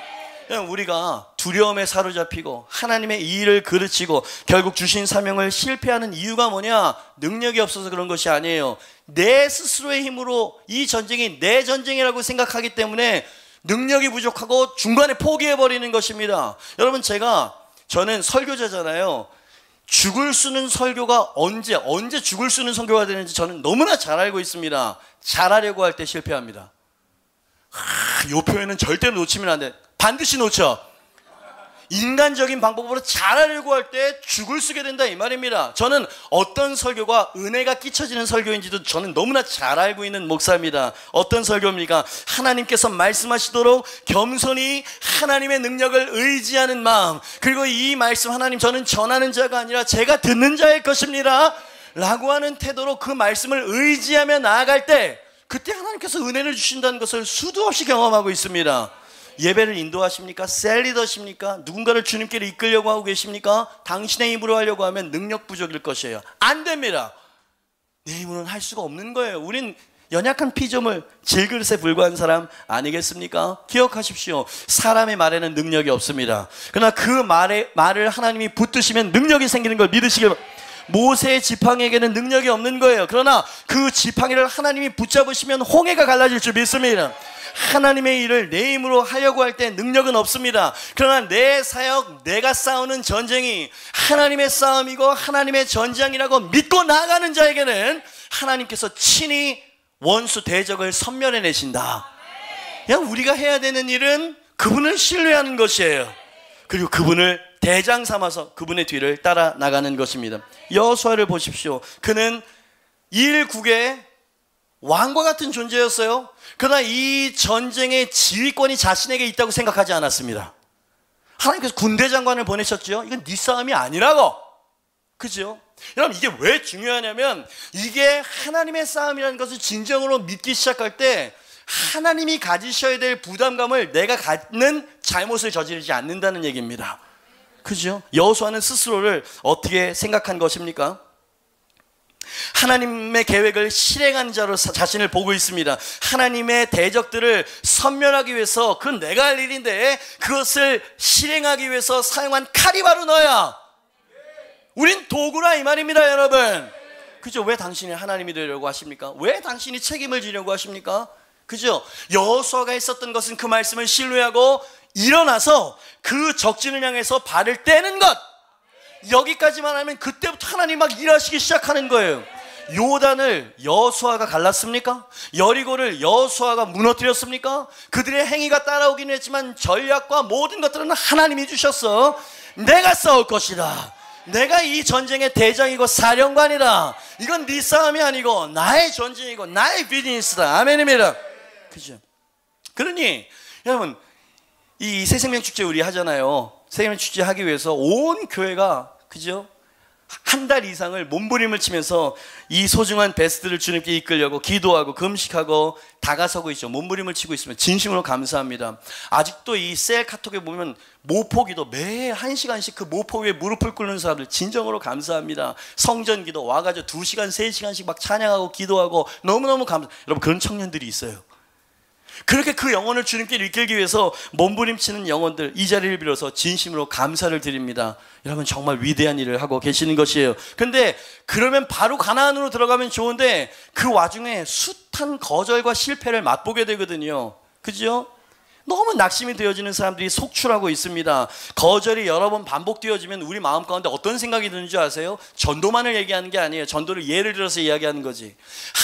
우리가 두려움에 사로잡히고 하나님의 이 일을 그르치고 결국 주신 사명을 실패하는 이유가 뭐냐? 능력이 없어서 그런 것이 아니에요. 내 스스로의 힘으로 이 전쟁이 내 전쟁이라고 생각하기 때문에 능력이 부족하고 중간에 포기해버리는 것입니다. 여러분, 저는 설교자잖아요. 죽을 쓰는 설교가 언제 죽을 쓰는 설교가 되는지 저는 너무나 잘 알고 있습니다. 잘하려고 할 때 실패합니다. 이 표현은 절대 놓치면 안 돼. 반드시 놓쳐. 인간적인 방법으로 잘하려고 할 때 죽을 쓰게 된다 이 말입니다. 저는 어떤 설교가 은혜가 끼쳐지는 설교인지도 저는 너무나 잘 알고 있는 목사입니다. 어떤 설교입니까? 하나님께서 말씀하시도록 겸손히 하나님의 능력을 의지하는 마음, 그리고 이 말씀 하나님 저는 전하는 자가 아니라 제가 듣는 자일 것입니다 라고 하는 태도로 그 말씀을 의지하며 나아갈 때 그때 하나님께서 은혜를 주신다는 것을 수도 없이 경험하고 있습니다. 예배를 인도하십니까? 셀리더십니까? 누군가를 주님께로 이끌려고 하고 계십니까? 당신의 힘으로 하려고 하면 능력 부족일 것이에요. 안 됩니다. 내 힘으로는 할 수가 없는 거예요. 우린 연약한 피조물, 질그릇에 불과한 사람 아니겠습니까? 기억하십시오. 사람의 말에는 능력이 없습니다. 그러나 그 말을 하나님이 붙드시면 능력이 생기는 걸 믿으시길 바랍니다. 모세의 지팡이에게는 능력이 없는 거예요. 그러나 그 지팡이를 하나님이 붙잡으시면 홍해가 갈라질 줄 믿습니다. 하나님의 일을 내 힘으로 하려고 할 때 능력은 없습니다. 그러나 내 사역, 내가 싸우는 전쟁이 하나님의 싸움이고 하나님의 전장이라고 믿고 나아가는 자에게는 하나님께서 친히 원수 대적을 섬멸해 내신다. 그냥 우리가 해야 되는 일은 그분을 신뢰하는 것이에요. 그리고 그분을 대장 삼아서 그분의 뒤를 따라 나가는 것입니다. 여호수아를 보십시오. 그는 일국의 왕과 같은 존재였어요. 그러나 이 전쟁의 지휘권이 자신에게 있다고 생각하지 않았습니다. 하나님께서 군대 장관을 보내셨죠. 이건 네 싸움이 아니라고. 그죠? 여러분, 이게 왜 중요하냐면 이게 하나님의 싸움이라는 것을 진정으로 믿기 시작할 때 하나님이 가지셔야 될 부담감을 내가 갖는 잘못을 저지르지 않는다는 얘기입니다. 그죠? 여호수아는 스스로를 어떻게 생각한 것입니까? 하나님의 계획을 실행한 자로 자신을 보고 있습니다. 하나님의 대적들을 섬멸하기 위해서 그건 내가 할 일인데 그것을 실행하기 위해서 사용한 칼이 바로 너야. 우린 도구라 이 말입니다, 여러분. 그죠? 왜 당신이 하나님이 되려고 하십니까? 왜 당신이 책임을 지려고 하십니까? 그죠? 여호수아가 했었던 것은 그 말씀을 신뢰하고 일어나서 그 적진을 향해서 발을 떼는 것. 여기까지만 하면 그때부터 하나님 막 일하시기 시작하는 거예요. 요단을 여호수아가 갈랐습니까? 여리고를 여호수아가 무너뜨렸습니까? 그들의 행위가 따라오긴 했지만 전략과 모든 것들은 하나님이 주셨어. 내가 싸울 것이다. 내가 이 전쟁의 대장이고 사령관이다. 이건 네 싸움이 아니고 나의 전쟁이고 나의 비즈니스다. 아멘입니다. 그죠? 그러니 여러분, 이 새생명축제 우리 하잖아요. 새생명축제 하기 위해서 온 교회가, 그죠? 한 달 이상을 몸부림을 치면서 이 소중한 베스트를 주님께 이끌려고 기도하고 금식하고 다가서고 있죠. 몸부림을 치고 있으면 진심으로 감사합니다. 아직도 이 셀 카톡에 보면 모포기도 매 1시간씩 그 모포 위에 무릎을 꿇는 사람들 진정으로 감사합니다. 성전기도 와가지고 2시간 3시간씩 막 찬양하고 기도하고 너무너무 여러분, 그런 청년들이 있어요. 그렇게 그 영혼을 주님께 이끌기 위해서 몸부림치는 영혼들, 이 자리를 빌어서 진심으로 감사를 드립니다. 여러분, 정말 위대한 일을 하고 계시는 것이에요. 근데 그러면 바로 가나안으로 들어가면 좋은데 그 와중에 숱한 거절과 실패를 맛보게 되거든요. 그죠? 너무 낙심이 되어지는 사람들이 속출하고 있습니다. 거절이 여러 번 반복되어지면 우리 마음 가운데 어떤 생각이 드는 줄 아세요? 전도만을 얘기하는 게 아니에요. 전도를 예를 들어서 이야기하는 거지.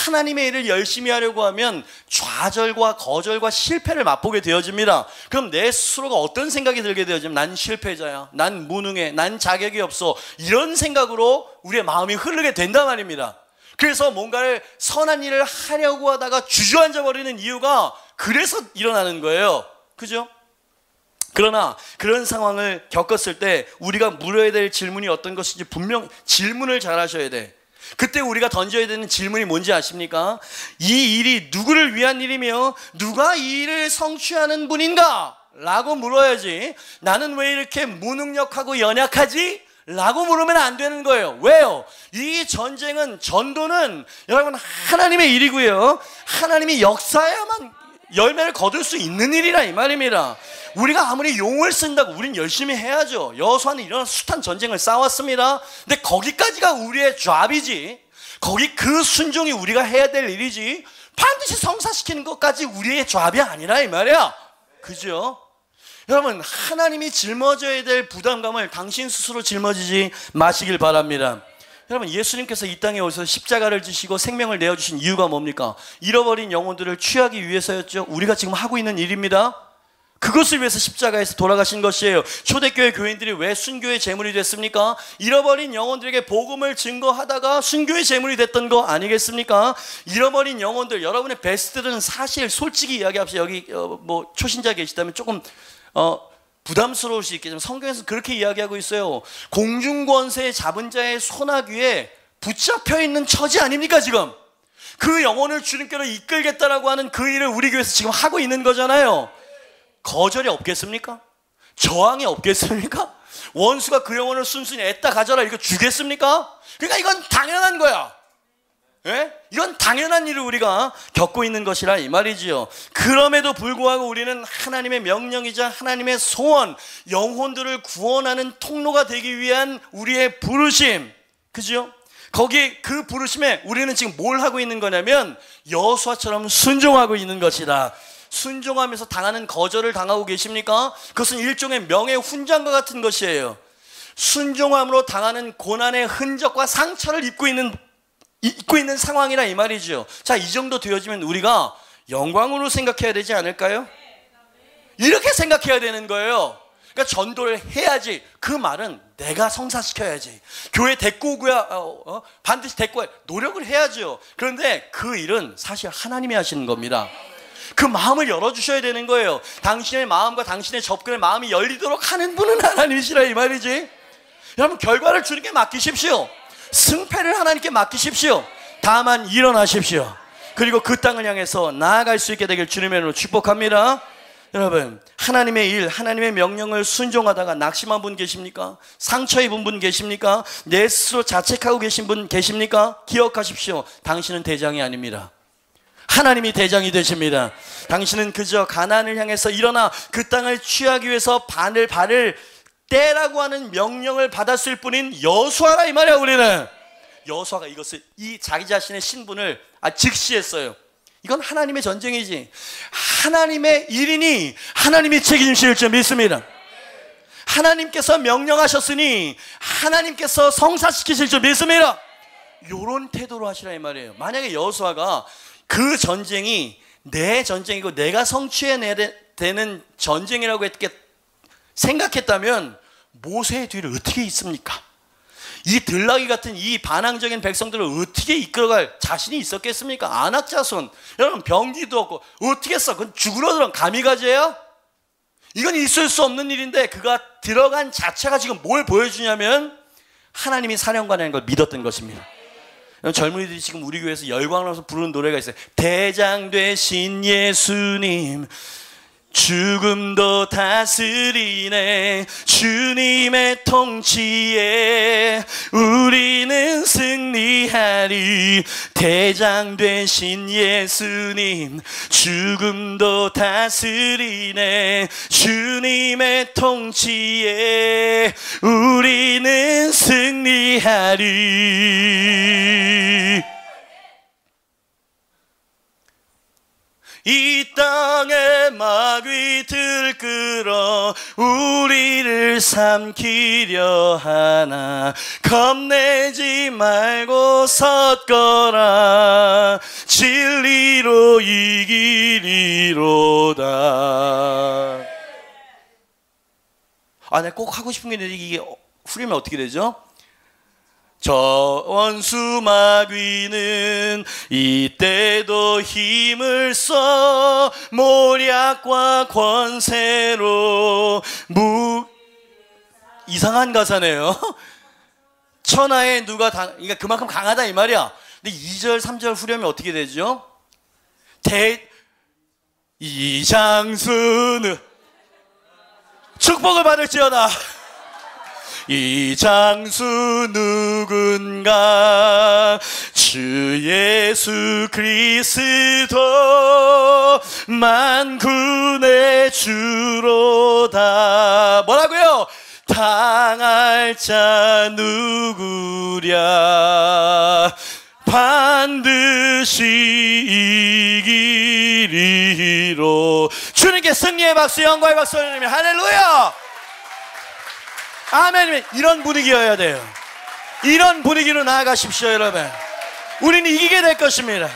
하나님의 일을 열심히 하려고 하면 좌절과 거절과 실패를 맛보게 되어집니다. 그럼 내 스스로가 어떤 생각이 들게 되어지면 난 실패자야, 난 무능해, 난 자격이 없어, 이런 생각으로 우리의 마음이 흐르게 된단 말입니다. 그래서 뭔가를 선한 일을 하려고 하다가 주저앉아 버리는 이유가 그래서 일어나는 거예요. 그죠? 그러나 그런 상황을 겪었을 때 우리가 물어야 될 질문이 어떤 것인지 분명 질문을 잘 하셔야 돼. 그때 우리가 던져야 되는 질문이 뭔지 아십니까? 이 일이 누구를 위한 일이며 누가 이 일을 성취하는 분인가? 라고 물어야지, 나는 왜 이렇게 무능력하고 연약하지? 라고 물으면 안 되는 거예요. 왜요? 이 전쟁은, 전도는 여러분 하나님의 일이고요, 하나님이 역사야만 열매를 거둘 수 있는 일이라 이 말입니다. 우리가 아무리 용을 쓴다고 우린 열심히 해야죠. 여호수아는 이런 숱한 전쟁을 싸웠습니다. 근데 거기까지가 우리의 잡이지, 거기 그 순종이 우리가 해야 될 일이지, 반드시 성사시키는 것까지 우리의 잡이 아니라 이 말이야. 그죠? 여러분, 하나님이 짊어져야 될 부담감을 당신 스스로 짊어지지 마시길 바랍니다. 여러분, 예수님께서 이 땅에 오셔서 십자가를 지시고 생명을 내어주신 이유가 뭡니까? 잃어버린 영혼들을 취하기 위해서였죠. 우리가 지금 하고 있는 일입니다. 그것을 위해서 십자가에서 돌아가신 것이에요. 초대교회 교인들이 왜 순교의 제물이 됐습니까? 잃어버린 영혼들에게 복음을 증거하다가 순교의 제물이 됐던 거 아니겠습니까? 잃어버린 영혼들, 여러분의 베스트들은 사실 솔직히 이야기합시다. 여기 뭐 초신자 계시다면 조금 부담스러울 수 있겠지만 성경에서 그렇게 이야기하고 있어요. 공중권세 잡은 자의 손아귀에 붙잡혀 있는 처지 아닙니까 지금? 그 영혼을 주님께로 이끌겠다라고 하는 그 일을 우리 교회에서 지금 하고 있는 거잖아요. 거절이 없겠습니까? 저항이 없겠습니까? 원수가 그 영혼을 순순히 애따 가져라 이거 주겠습니까? 그러니까 이건 당연한 거야. 예? 이건 당연한 일을 우리가 겪고 있는 것이라 이 말이지요. 그럼에도 불구하고 우리는 하나님의 명령이자 하나님의 소원, 영혼들을 구원하는 통로가 되기 위한 우리의 부르심, 그죠? 거기 그 부르심에 우리는 지금 뭘 하고 있는 거냐면 여호수아처럼 순종하고 있는 것이다. 순종하면서 당하는 거절을 당하고 계십니까? 그것은 일종의 명예훈장과 같은 것이에요. 순종함으로 당하는 고난의 흔적과 상처를 입고 있는 상황이라 이 말이죠. 자, 이 정도 되어지면 우리가 영광으로 생각해야 되지 않을까요? 이렇게 생각해야 되는 거예요. 그러니까 전도를 해야지. 그 말은 내가 성사시켜야지. 교회 데리고 오고야 반드시 데리고 와야 노력을 해야죠. 그런데 그 일은 사실 하나님이 하시는 겁니다. 그 마음을 열어주셔야 되는 거예요. 당신의 마음과 당신의 접근의 마음이 열리도록 하는 분은 하나님이시라 이 말이지. 여러분, 결과를 주님께 맡기십시오. 승패를 하나님께 맡기십시오. 다만 일어나십시오. 그리고 그 땅을 향해서 나아갈 수 있게 되길 주님의 이름으로 축복합니다. 여러분, 하나님의 일, 하나님의 명령을 순종하다가 낙심한 분 계십니까? 상처 입은 분 계십니까? 내 스스로 자책하고 계신 분 계십니까? 기억하십시오. 당신은 대장이 아닙니다. 하나님이 대장이 되십니다. 당신은 그저 가나안을 향해서 일어나 그 땅을 취하기 위해서 발을 떼라고 하는 명령을 받았을 뿐인 여호수아라 이 말이야. 우리는 여호수아가 이것을, 이 자기 자신의 신분을 직시했어요. 이건 하나님의 전쟁이지, 하나님의 일이니 하나님이 책임질 줄 믿습니다. 하나님께서 명령하셨으니 하나님께서 성사시키실 줄 믿습니다. 이런 태도로 하시라 이 말이에요. 만약에 여호수아가 그 전쟁이 내 전쟁이고 내가 성취해내야 되는 전쟁이라고 생각했다면 모세의 뒤를 어떻게 있습니까? 이 들나귀 같은 이 반항적인 백성들을 어떻게 이끌어갈 자신이 있었겠습니까? 안악자손, 여러분 병기도 없고 어떻게 했어? 그건 죽으러 들어간 가미가제예요? 이건 있을 수 없는 일인데 그가 들어간 자체가 지금 뭘 보여주냐면 하나님이 사령관이라는 걸 믿었던 것입니다. 젊은이들이 지금 우리 교회에서 열광을 해서 부르는 노래가 있어요. 대장 되신 예수님 죽음도 다스리네, 주님의 통치에 우리는 승리하리. 대장 되신 예수님 죽음도 다스리네, 주님의 통치에 우리는 승리하리. 이 땅에 마귀 들끓어 우리를 삼키려 하나 겁내지 말고 섰거라, 진리로 이기리로다. 내가 꼭 하고 싶은 게 있는데 이게 후리면 어떻게 되죠? 저 원수 마귀는 이때도 힘을 써 모략과 권세로 이상한 가사네요. 천하에 누가 그러니까 그만큼 강하다 이 말이야. 근데 2절 3절 후렴이 어떻게 되죠? 이장수는 축복을 받을지어다. 이 장수 누군가 주 예수 그리스도 만군의 주로다. 뭐라고요? 당할 자 누구랴 반드시 이기리로. 주님께 승리의 박수, 영광의 박수 올리며 할렐루야. 아멘. 이런 분위기여야 돼요. 이런 분위기로 나아가십시오 여러분. 우리는 이기게 될 것입니다.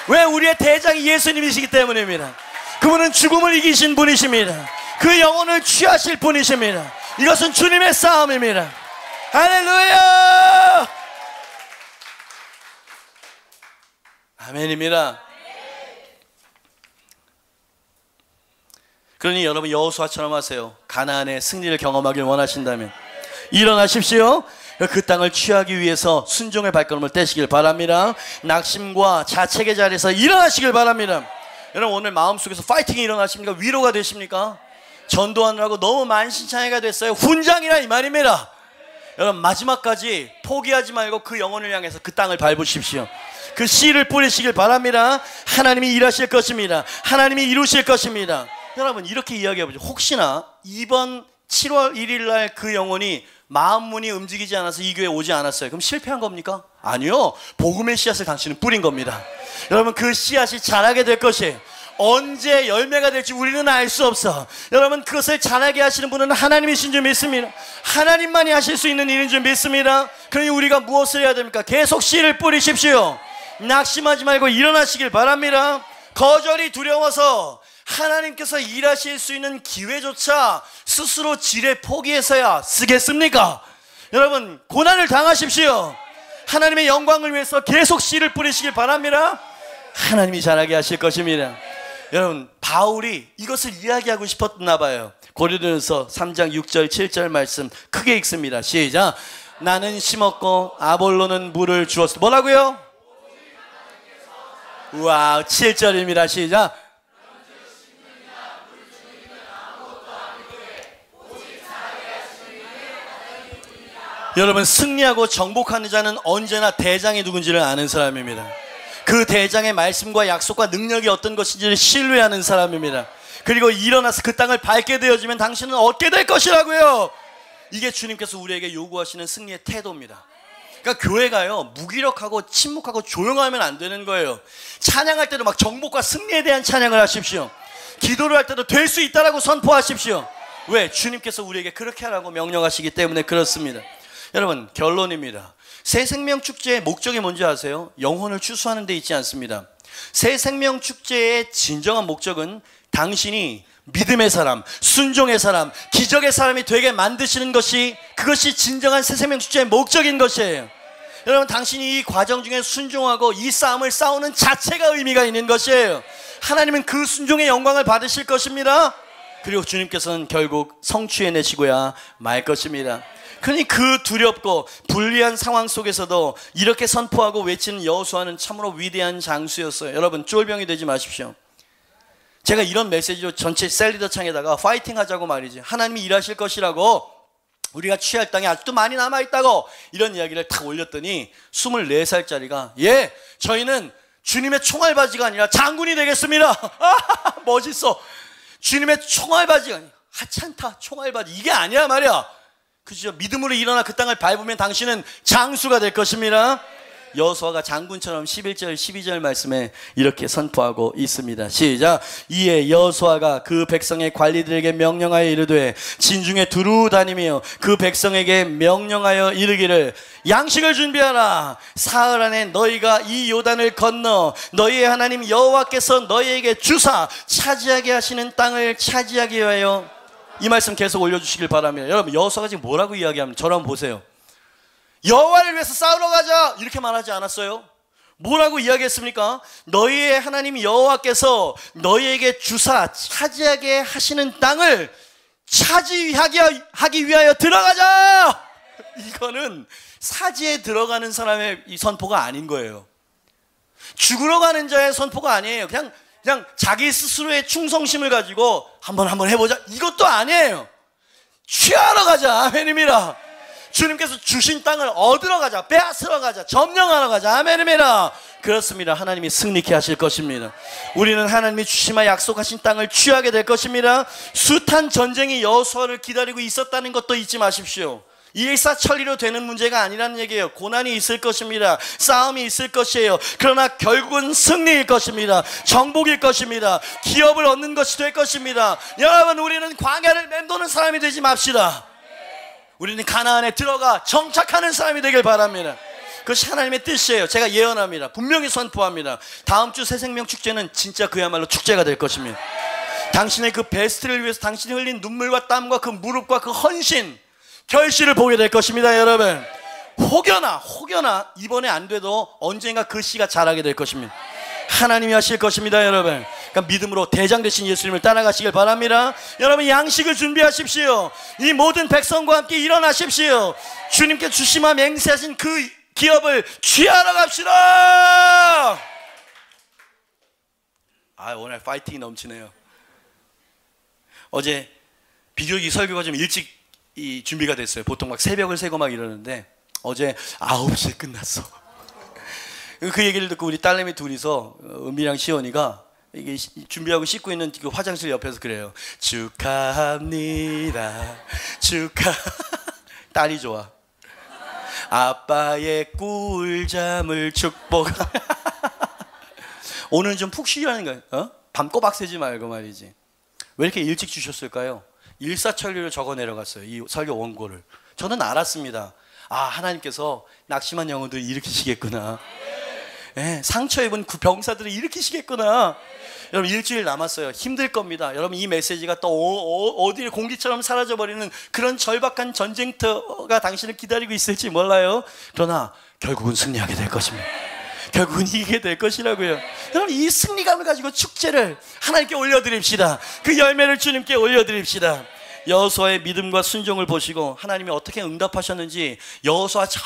왜? 우리의 대장이 예수님이시기 때문입니다. 그분은 죽음을 이기신 분이십니다. 그 영혼을 취하실 분이십니다. 이것은 주님의 싸움입니다. 할렐루야. 아멘입니다. 그러니 여러분 여호수아처럼 하세요. 가나안의 승리를 경험하길 원하신다면 일어나십시오. 그 땅을 취하기 위해서 순종의 발걸음을 떼시길 바랍니다. 낙심과 자책의 자리에서 일어나시길 바랍니다. 여러분 오늘 마음속에서 파이팅이 일어나십니까? 위로가 되십니까? 전도하느라고 너무 만신창이가 됐어요. 훈장이라 이 말입니다. 여러분 마지막까지 포기하지 말고 그 영혼을 향해서 그 땅을 밟으십시오. 그 씨를 뿌리시길 바랍니다. 하나님이 일하실 것입니다. 하나님이 이루실 것입니다. 여러분 이렇게 이야기해보죠. 혹시나 이번 7월 1일 날 그 영혼이 마음문이 움직이지 않아서 이 교회에 오지 않았어요. 그럼 실패한 겁니까? 아니요. 복음의 씨앗을 당신은 뿌린 겁니다. 여러분 그 씨앗이 자라게 될 것이에요. 언제 열매가 될지 우리는 알 수 없어. 여러분 그것을 자라게 하시는 분은 하나님이신 줄 믿습니다. 하나님만이 하실 수 있는 일인 줄 믿습니다. 그러니 우리가 무엇을 해야 됩니까? 계속 씨를 뿌리십시오. 낙심하지 말고 일어나시길 바랍니다. 거절이 두려워서 하나님께서 일하실 수 있는 기회조차 스스로 지레 포기해서야 쓰겠습니까? 여러분 고난을 당하십시오. 하나님의 영광을 위해서 계속 씨를 뿌리시길 바랍니다. 하나님이 잘하게 하실 것입니다. 여러분 바울이 이것을 이야기하고 싶었나 봐요. 고린도전서 3장 6절 7절 말씀 크게 읽습니다. 시작. 나는 심었고 아볼로는 물을 주었어. 뭐라고요? 우와 7절입니다. 시작. 여러분, 승리하고 정복하는 자는 언제나 대장이 누군지를 아는 사람입니다. 그 대장의 말씀과 약속과 능력이 어떤 것인지를 신뢰하는 사람입니다. 그리고 일어나서 그 땅을 밟게 되어지면 당신은 얻게 될 것이라고요. 이게 주님께서 우리에게 요구하시는 승리의 태도입니다. 그러니까 교회가요, 무기력하고 침묵하고 조용하면 안 되는 거예요. 찬양할 때도 막 정복과 승리에 대한 찬양을 하십시오. 기도를 할 때도 될 수 있다라고 선포하십시오. 왜? 주님께서 우리에게 그렇게 하라고 명령하시기 때문에 그렇습니다. 여러분, 결론입니다. 새 생명 축제의 목적이 뭔지 아세요? 영혼을 추수하는 데 있지 않습니다. 새 생명 축제의 진정한 목적은 당신이 믿음의 사람, 순종의 사람, 기적의 사람이 되게 만드시는 것이, 그것이 진정한 새 생명 축제의 목적인 것이에요. 여러분, 당신이 이 과정 중에 순종하고 이 싸움을 싸우는 자체가 의미가 있는 것이에요. 하나님은 그 순종의 영광을 받으실 것입니다. 그리고 주님께서는 결국 성취해내시고야 말 것입니다. 그러니 그 두렵고 불리한 상황 속에서도 이렇게 선포하고 외치는 여호수아는 참으로 위대한 장수였어요. 여러분, 쫄병이 되지 마십시오. 제가 이런 메시지로 전체 셀리더 창에다가 파이팅 하자고 말이지, 하나님이 일하실 것이라고, 우리가 취할 땅이 아직도 많이 남아있다고 이런 이야기를 탁 올렸더니 24살짜리가 예, 저희는 주님의 총알바지가 아니라 장군이 되겠습니다. 멋있어. 주님의 총알바지가 아니라, 하찮다, 총알바지 이게 아니야 말이야. 그죠? 믿음으로 일어나 그 땅을 밟으면 당신은 장수가 될 것입니다. 여호수아가 장군처럼 11절 12절 말씀에 이렇게 선포하고 있습니다. 시작. 이에 여호수아가 그 백성의 관리들에게 명령하여 이르되 진중에 두루 다니며 그 백성에게 명령하여 이르기를 양식을 준비하라. 사흘 안에 너희가 이 요단을 건너 너희의 하나님 여호와께서 너희에게 주사 차지하게 하시는 땅을 차지하게 위하여. 이 말씀 계속 올려주시길 바랍니다. 여러분, 여호수아가 지금 뭐라고 이야기합니까? 저를 한번 보세요. 여호와를 위해서 싸우러 가자 이렇게 말하지 않았어요? 뭐라고 이야기했습니까? 너희의 하나님 여호와께서 너희에게 주사 차지하게 하시는 땅을 차지하기 위하여 들어가자. 이거는 사지에 들어가는 사람의 이 선포가 아닌 거예요. 죽으러 가는 자의 선포가 아니에요. 그냥 자기 스스로의 충성심을 가지고 한번 해보자 이것도 아니에요. 취하러 가자. 아멘입니다. 주님께서 주신 땅을 얻으러 가자, 빼앗으러 가자, 점령하러 가자. 아멘입니다. 그렇습니다. 하나님이 승리케 하실 것입니다. 우리는 하나님이 주시마 약속하신 땅을 취하게 될 것입니다. 숱한 전쟁이 여호수아를 기다리고 있었다는 것도 잊지 마십시오. 일사천리로 되는 문제가 아니라는 얘기예요. 고난이 있을 것입니다. 싸움이 있을 것이에요. 그러나 결국은 승리일 것입니다. 정복일 것입니다. 기업을 얻는 것이 될 것입니다. 여러분, 우리는 광야를 맴도는 사람이 되지 맙시다. 우리는 가나안에 들어가 정착하는 사람이 되길 바랍니다. 그것이 하나님의 뜻이에요. 제가 예언합니다. 분명히 선포합니다. 다음 주 새생명 축제는 진짜 그야말로 축제가 될 것입니다. 당신의 그 베스트를 위해서 당신이 흘린 눈물과 땀과 그 무릎과 그 헌신, 결실을 보게 될 것입니다. 여러분, 혹여나 이번에 안 돼도 언젠가 그 씨가 자라게 될 것입니다. 하나님이 하실 것입니다. 여러분, 그러니까 믿음으로 대장 되신 예수님을 따라가시길 바랍니다. 여러분, 양식을 준비하십시오. 이 모든 백성과 함께 일어나십시오. 주님께 주시마 맹세하신 그 기업을 취하러 갑시다. 오늘 파이팅이 넘치네요. 어제 비교기 설교가 좀 일찍 준비가 됐어요. 보통 막 새벽을 새고 막 이러는데 어제 9시에 끝났어. 그 얘기를 듣고 우리 딸내미 둘이서, 은비랑 시원이가 이게 준비하고 씻고 있는 그 화장실 옆에서 그래요. 축하합니다. 딸이 좋아. 아빠의 꿀잠을 축복. 오늘은 좀 푹 쉬라는 거예요. 밤 꼬박 새지 말고 말이지. 왜 이렇게 일찍 주셨을까요? 일사천리로 적어 내려갔어요. 이 설교 원고를. 저는 알았습니다. 하나님께서 낙심한 영혼들을 일으키시겠구나. 네, 상처 입은 그 병사들을 일으키시겠구나. 여러분, 일주일 남았어요. 힘들 겁니다. 여러분, 이 메시지가 또 어디에 공기처럼 사라져버리는 그런 절박한 전쟁터가 당신을 기다리고 있을지 몰라요. 그러나 결국은 승리하게 될 것입니다. 결국은 이기게 될 것이라고요. 여러분, 이 승리감을 가지고 축제를 하나님께 올려드립시다. 그 열매를 주님께 올려드립시다. 여호수아의 믿음과 순종을 보시고 하나님이 어떻게 응답하셨는지 여호수아 저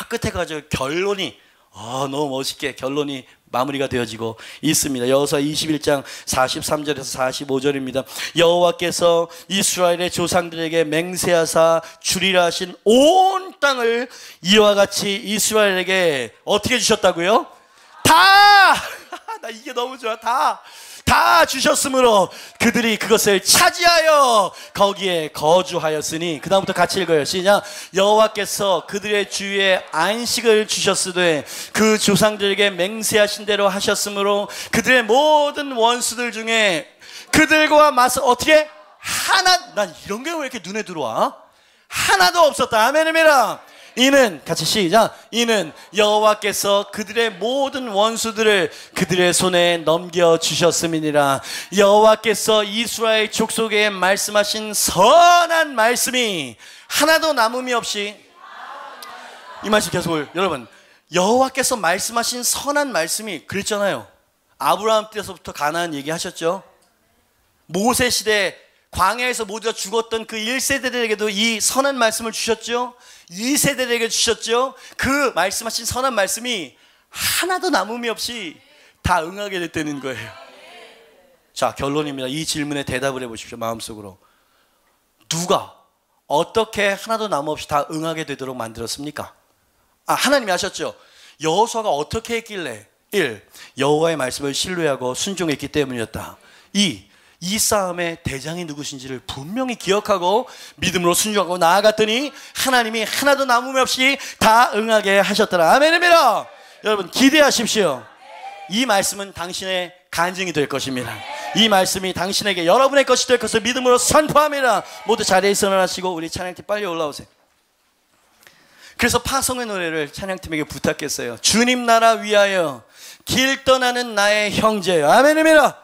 끝에 가지고 결론이 너무 멋있게 결론이 마무리가 되어지고 있습니다. 여호수아 21장 43절에서 45절입니다. 여호와께서 이스라엘의 조상들에게 맹세하사 주리라 하신 온 땅을 이와 같이 이스라엘에게 어떻게 주셨다고요? 다! 나 이게 너무 좋아. 다 주셨으므로 그들이 그것을 차지하여 거기에 거주하였으니, 그 다음부터 같이 읽어요. 시작. 여호와께서 그들의 주위에 안식을 주셨으되 그 조상들에게 맹세하신 대로 하셨으므로 그들의 모든 원수들 중에 그들과 맞서 어떻게? 난 이런 게 왜 이렇게 눈에 들어와? 하나도 없었다. 아멘입니다. 이는 같이 시작. 이는 여호와께서 그들의 모든 원수들을 그들의 손에 넘겨주셨음이니라. 여호와께서 이스라엘 족속에 말씀하신 선한 말씀이 하나도 남음이 없이, 이 말씀 계속 여러분, 여호와께서 말씀하신 선한 말씀이 그랬잖아요. 아브라함 때서부터 가나안 얘기하셨죠. 모세 시대 광야에서 모두가 죽었던 그 1세대들에게도 이 선한 말씀을 주셨죠. 2세대들에게 주셨죠. 그 말씀하신 선한 말씀이 하나도 남음이 없이 다 응하게 됐다는 거예요. 자, 결론입니다. 이 질문에 대답을 해보십시오. 마음속으로. 누가 어떻게 하나도 남 없이 다 응하게 되도록 만들었습니까? 하나님이 하셨죠. 여호수아가 어떻게 했길래? 1. 여호와의 말씀을 신뢰하고 순종했기 때문이었다. 2. 이 싸움의 대장이 누구신지를 분명히 기억하고 믿음으로 순종하고 나아갔더니 하나님이 하나도 남음이 없이 다 응하게 하셨더라. 아멘입니다. 여러분 기대하십시오. 이 말씀은 당신의 간증이 될 것입니다. 이 말씀이 당신에게 여러분의 것이 될 것을 믿음으로 선포합니다. 모두 자리에서 일어나시고 우리 찬양팀 빨리 올라오세요. 그래서 파송의 노래를 찬양팀에게 부탁했어요. 주님 나라 위하여 길 떠나는 나의 형제여. 아멘입니다.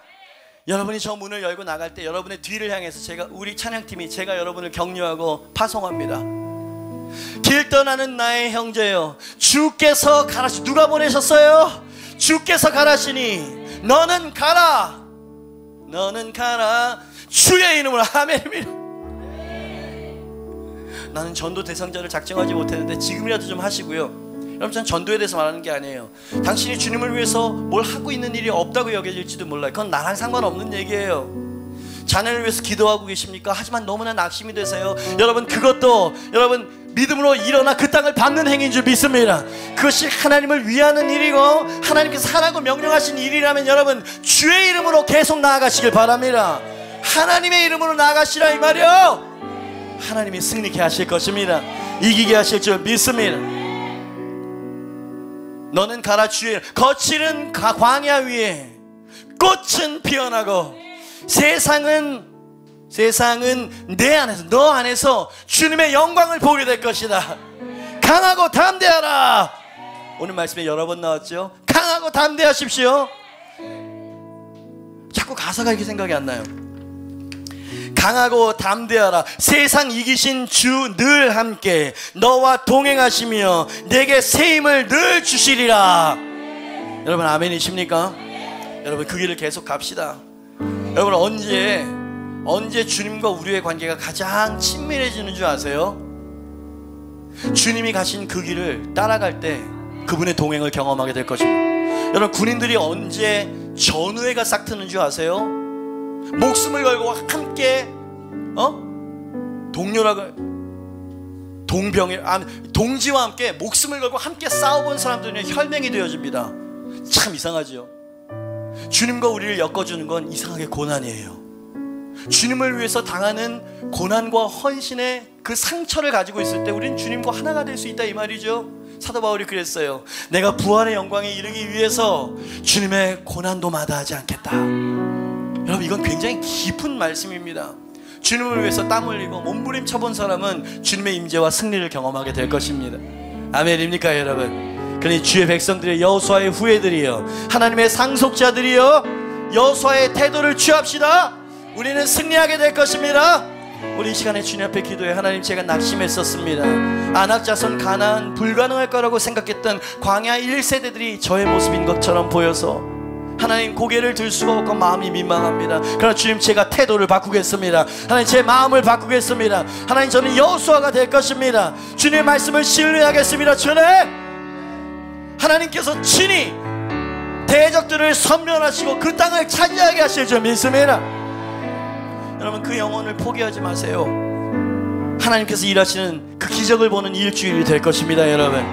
여러분이 저 문을 열고 나갈 때 여러분의 뒤를 향해서 우리 찬양팀이 제가 여러분을 격려하고 파송합니다. 길 떠나는 나의 형제여, 주께서 가라시. 누가 보내셨어요? 주께서 가라시니 너는 가라, 너는 가라, 주의 이름으로. 아멘입니다. 나는 전도 대상자를 작정하지 못했는데 지금이라도 좀 하시고요. 여러분, 전 전도에 대해서 말하는 게 아니에요. 당신이 주님을 위해서 뭘 하고 있는 일이 없다고 여겨질지도 몰라요. 그건 나랑 상관없는 얘기예요. 자녀를 위해서 기도하고 계십니까? 하지만 너무나 낙심이 되세요. 여러분, 그것도 여러분 믿음으로 일어나 그 땅을 밟는 행위인 줄 믿습니다. 그것이 하나님을 위하는 일이고 하나님께서 하라고 명령하신 일이라면 여러분 주의 이름으로 계속 나아가시길 바랍니다. 하나님의 이름으로 나아가시라 이 말이요. 하나님이 승리케 하실 것입니다. 이기게 하실 줄 믿습니다. 너는 가라, 주의 거칠은 광야 위에 꽃은 피어나고 세상은 내 안에서, 너 안에서 주님의 영광을 보게 될 것이다. 강하고 담대하라. 오늘 말씀에 여러 번 나왔죠. 강하고 담대하십시오. 자꾸 가사가 이렇게 생각이 안 나요. 강하고 담대하라. 세상 이기신 주 늘 함께 너와 동행하시며 내게 새 힘을 늘 주시리라. 여러분 아멘이십니까? 여러분 그 길을 계속 갑시다. 여러분 언제 주님과 우리의 관계가 가장 친밀해지는 줄 아세요? 주님이 가신 그 길을 따라갈 때 그분의 동행을 경험하게 될 것입니다. 여러분 군인들이 언제 전우회가 싹 트는 줄 아세요? 목숨을 걸고 함께 동지와 함께 목숨을 걸고 함께 싸워본 사람들은 혈맹이 되어집니다. 참 이상하죠. 주님과 우리를 엮어주는 건 이상하게 고난이에요. 주님을 위해서 당하는 고난과 헌신의 그 상처를 가지고 있을 때 우리는 주님과 하나가 될 수 있다 이 말이죠. 사도 바울이 그랬어요. 내가 부활의 영광에 이르기 위해서 주님의 고난도 마다하지 않겠다. 여러분 이건 굉장히 깊은 말씀입니다. 주님을 위해서 땀 흘리고 몸부림쳐 본 사람은 주님의 임재와 승리를 경험하게 될 것입니다. 아멘입니까 여러분? 그러니 주의 백성들이여, 여호수아의 후예들이여, 하나님의 상속자들이여, 여호수아의 태도를 취합시다. 우리는 승리하게 될 것입니다. 우리 이 시간에 주님 앞에 기도해. 하나님, 제가 낙심했었습니다. 안악자손 가나안 불가능할 거라고 생각했던 광야 1세대들이 저의 모습인 것처럼 보여서 하나님 고개를 들 수가 없고 마음이 민망합니다. 그러나 주님, 제가 태도를 바꾸겠습니다. 하나님, 제 마음을 바꾸겠습니다. 하나님, 저는 여호수아가 될 것입니다. 주님의 말씀을 신뢰하겠습니다. 주님, 하나님께서 친히 대적들을 섬멸하시고 그 땅을 차지하게 하실 줄 믿습니다. 여러분, 그 영혼을 포기하지 마세요. 하나님께서 일하시는 그 기적을 보는 일주일이 될 것입니다. 여러분,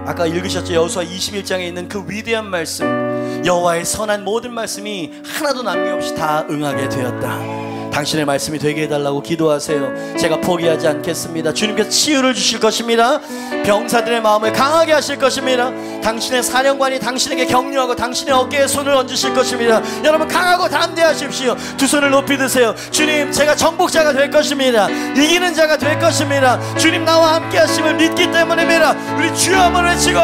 아까 읽으셨죠? 여호수아 21장에 있는 그 위대한 말씀, 여호와의 선한 모든 말씀이 하나도 남김없이 다 응하게 되었다. 당신의 말씀이 되게 해달라고 기도하세요. 제가 포기하지 않겠습니다. 주님께서 치유를 주실 것입니다. 병사들의 마음을 강하게 하실 것입니다. 당신의 사령관이 당신에게 격려하고 당신의 어깨에 손을 얹으실 것입니다. 여러분, 강하고 담대하십시오. 두 손을 높이 드세요. 주님, 제가 정복자가 될 것입니다. 이기는 자가 될 것입니다. 주님, 나와 함께 하심을 믿기 때문입니다. 우리 주여 한번 외치고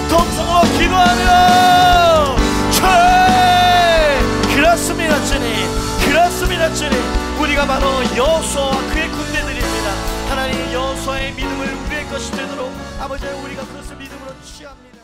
동성으로 기도하며 그렇습니다. 주님, 그렇습니다. 주님, 우리가 바로 여호수아와 그의 군대들입니다. 하나님, 여호수아의 믿음을 우리의 것이 되도록 아버지, 우리가 그것을 믿음으로 취합니다.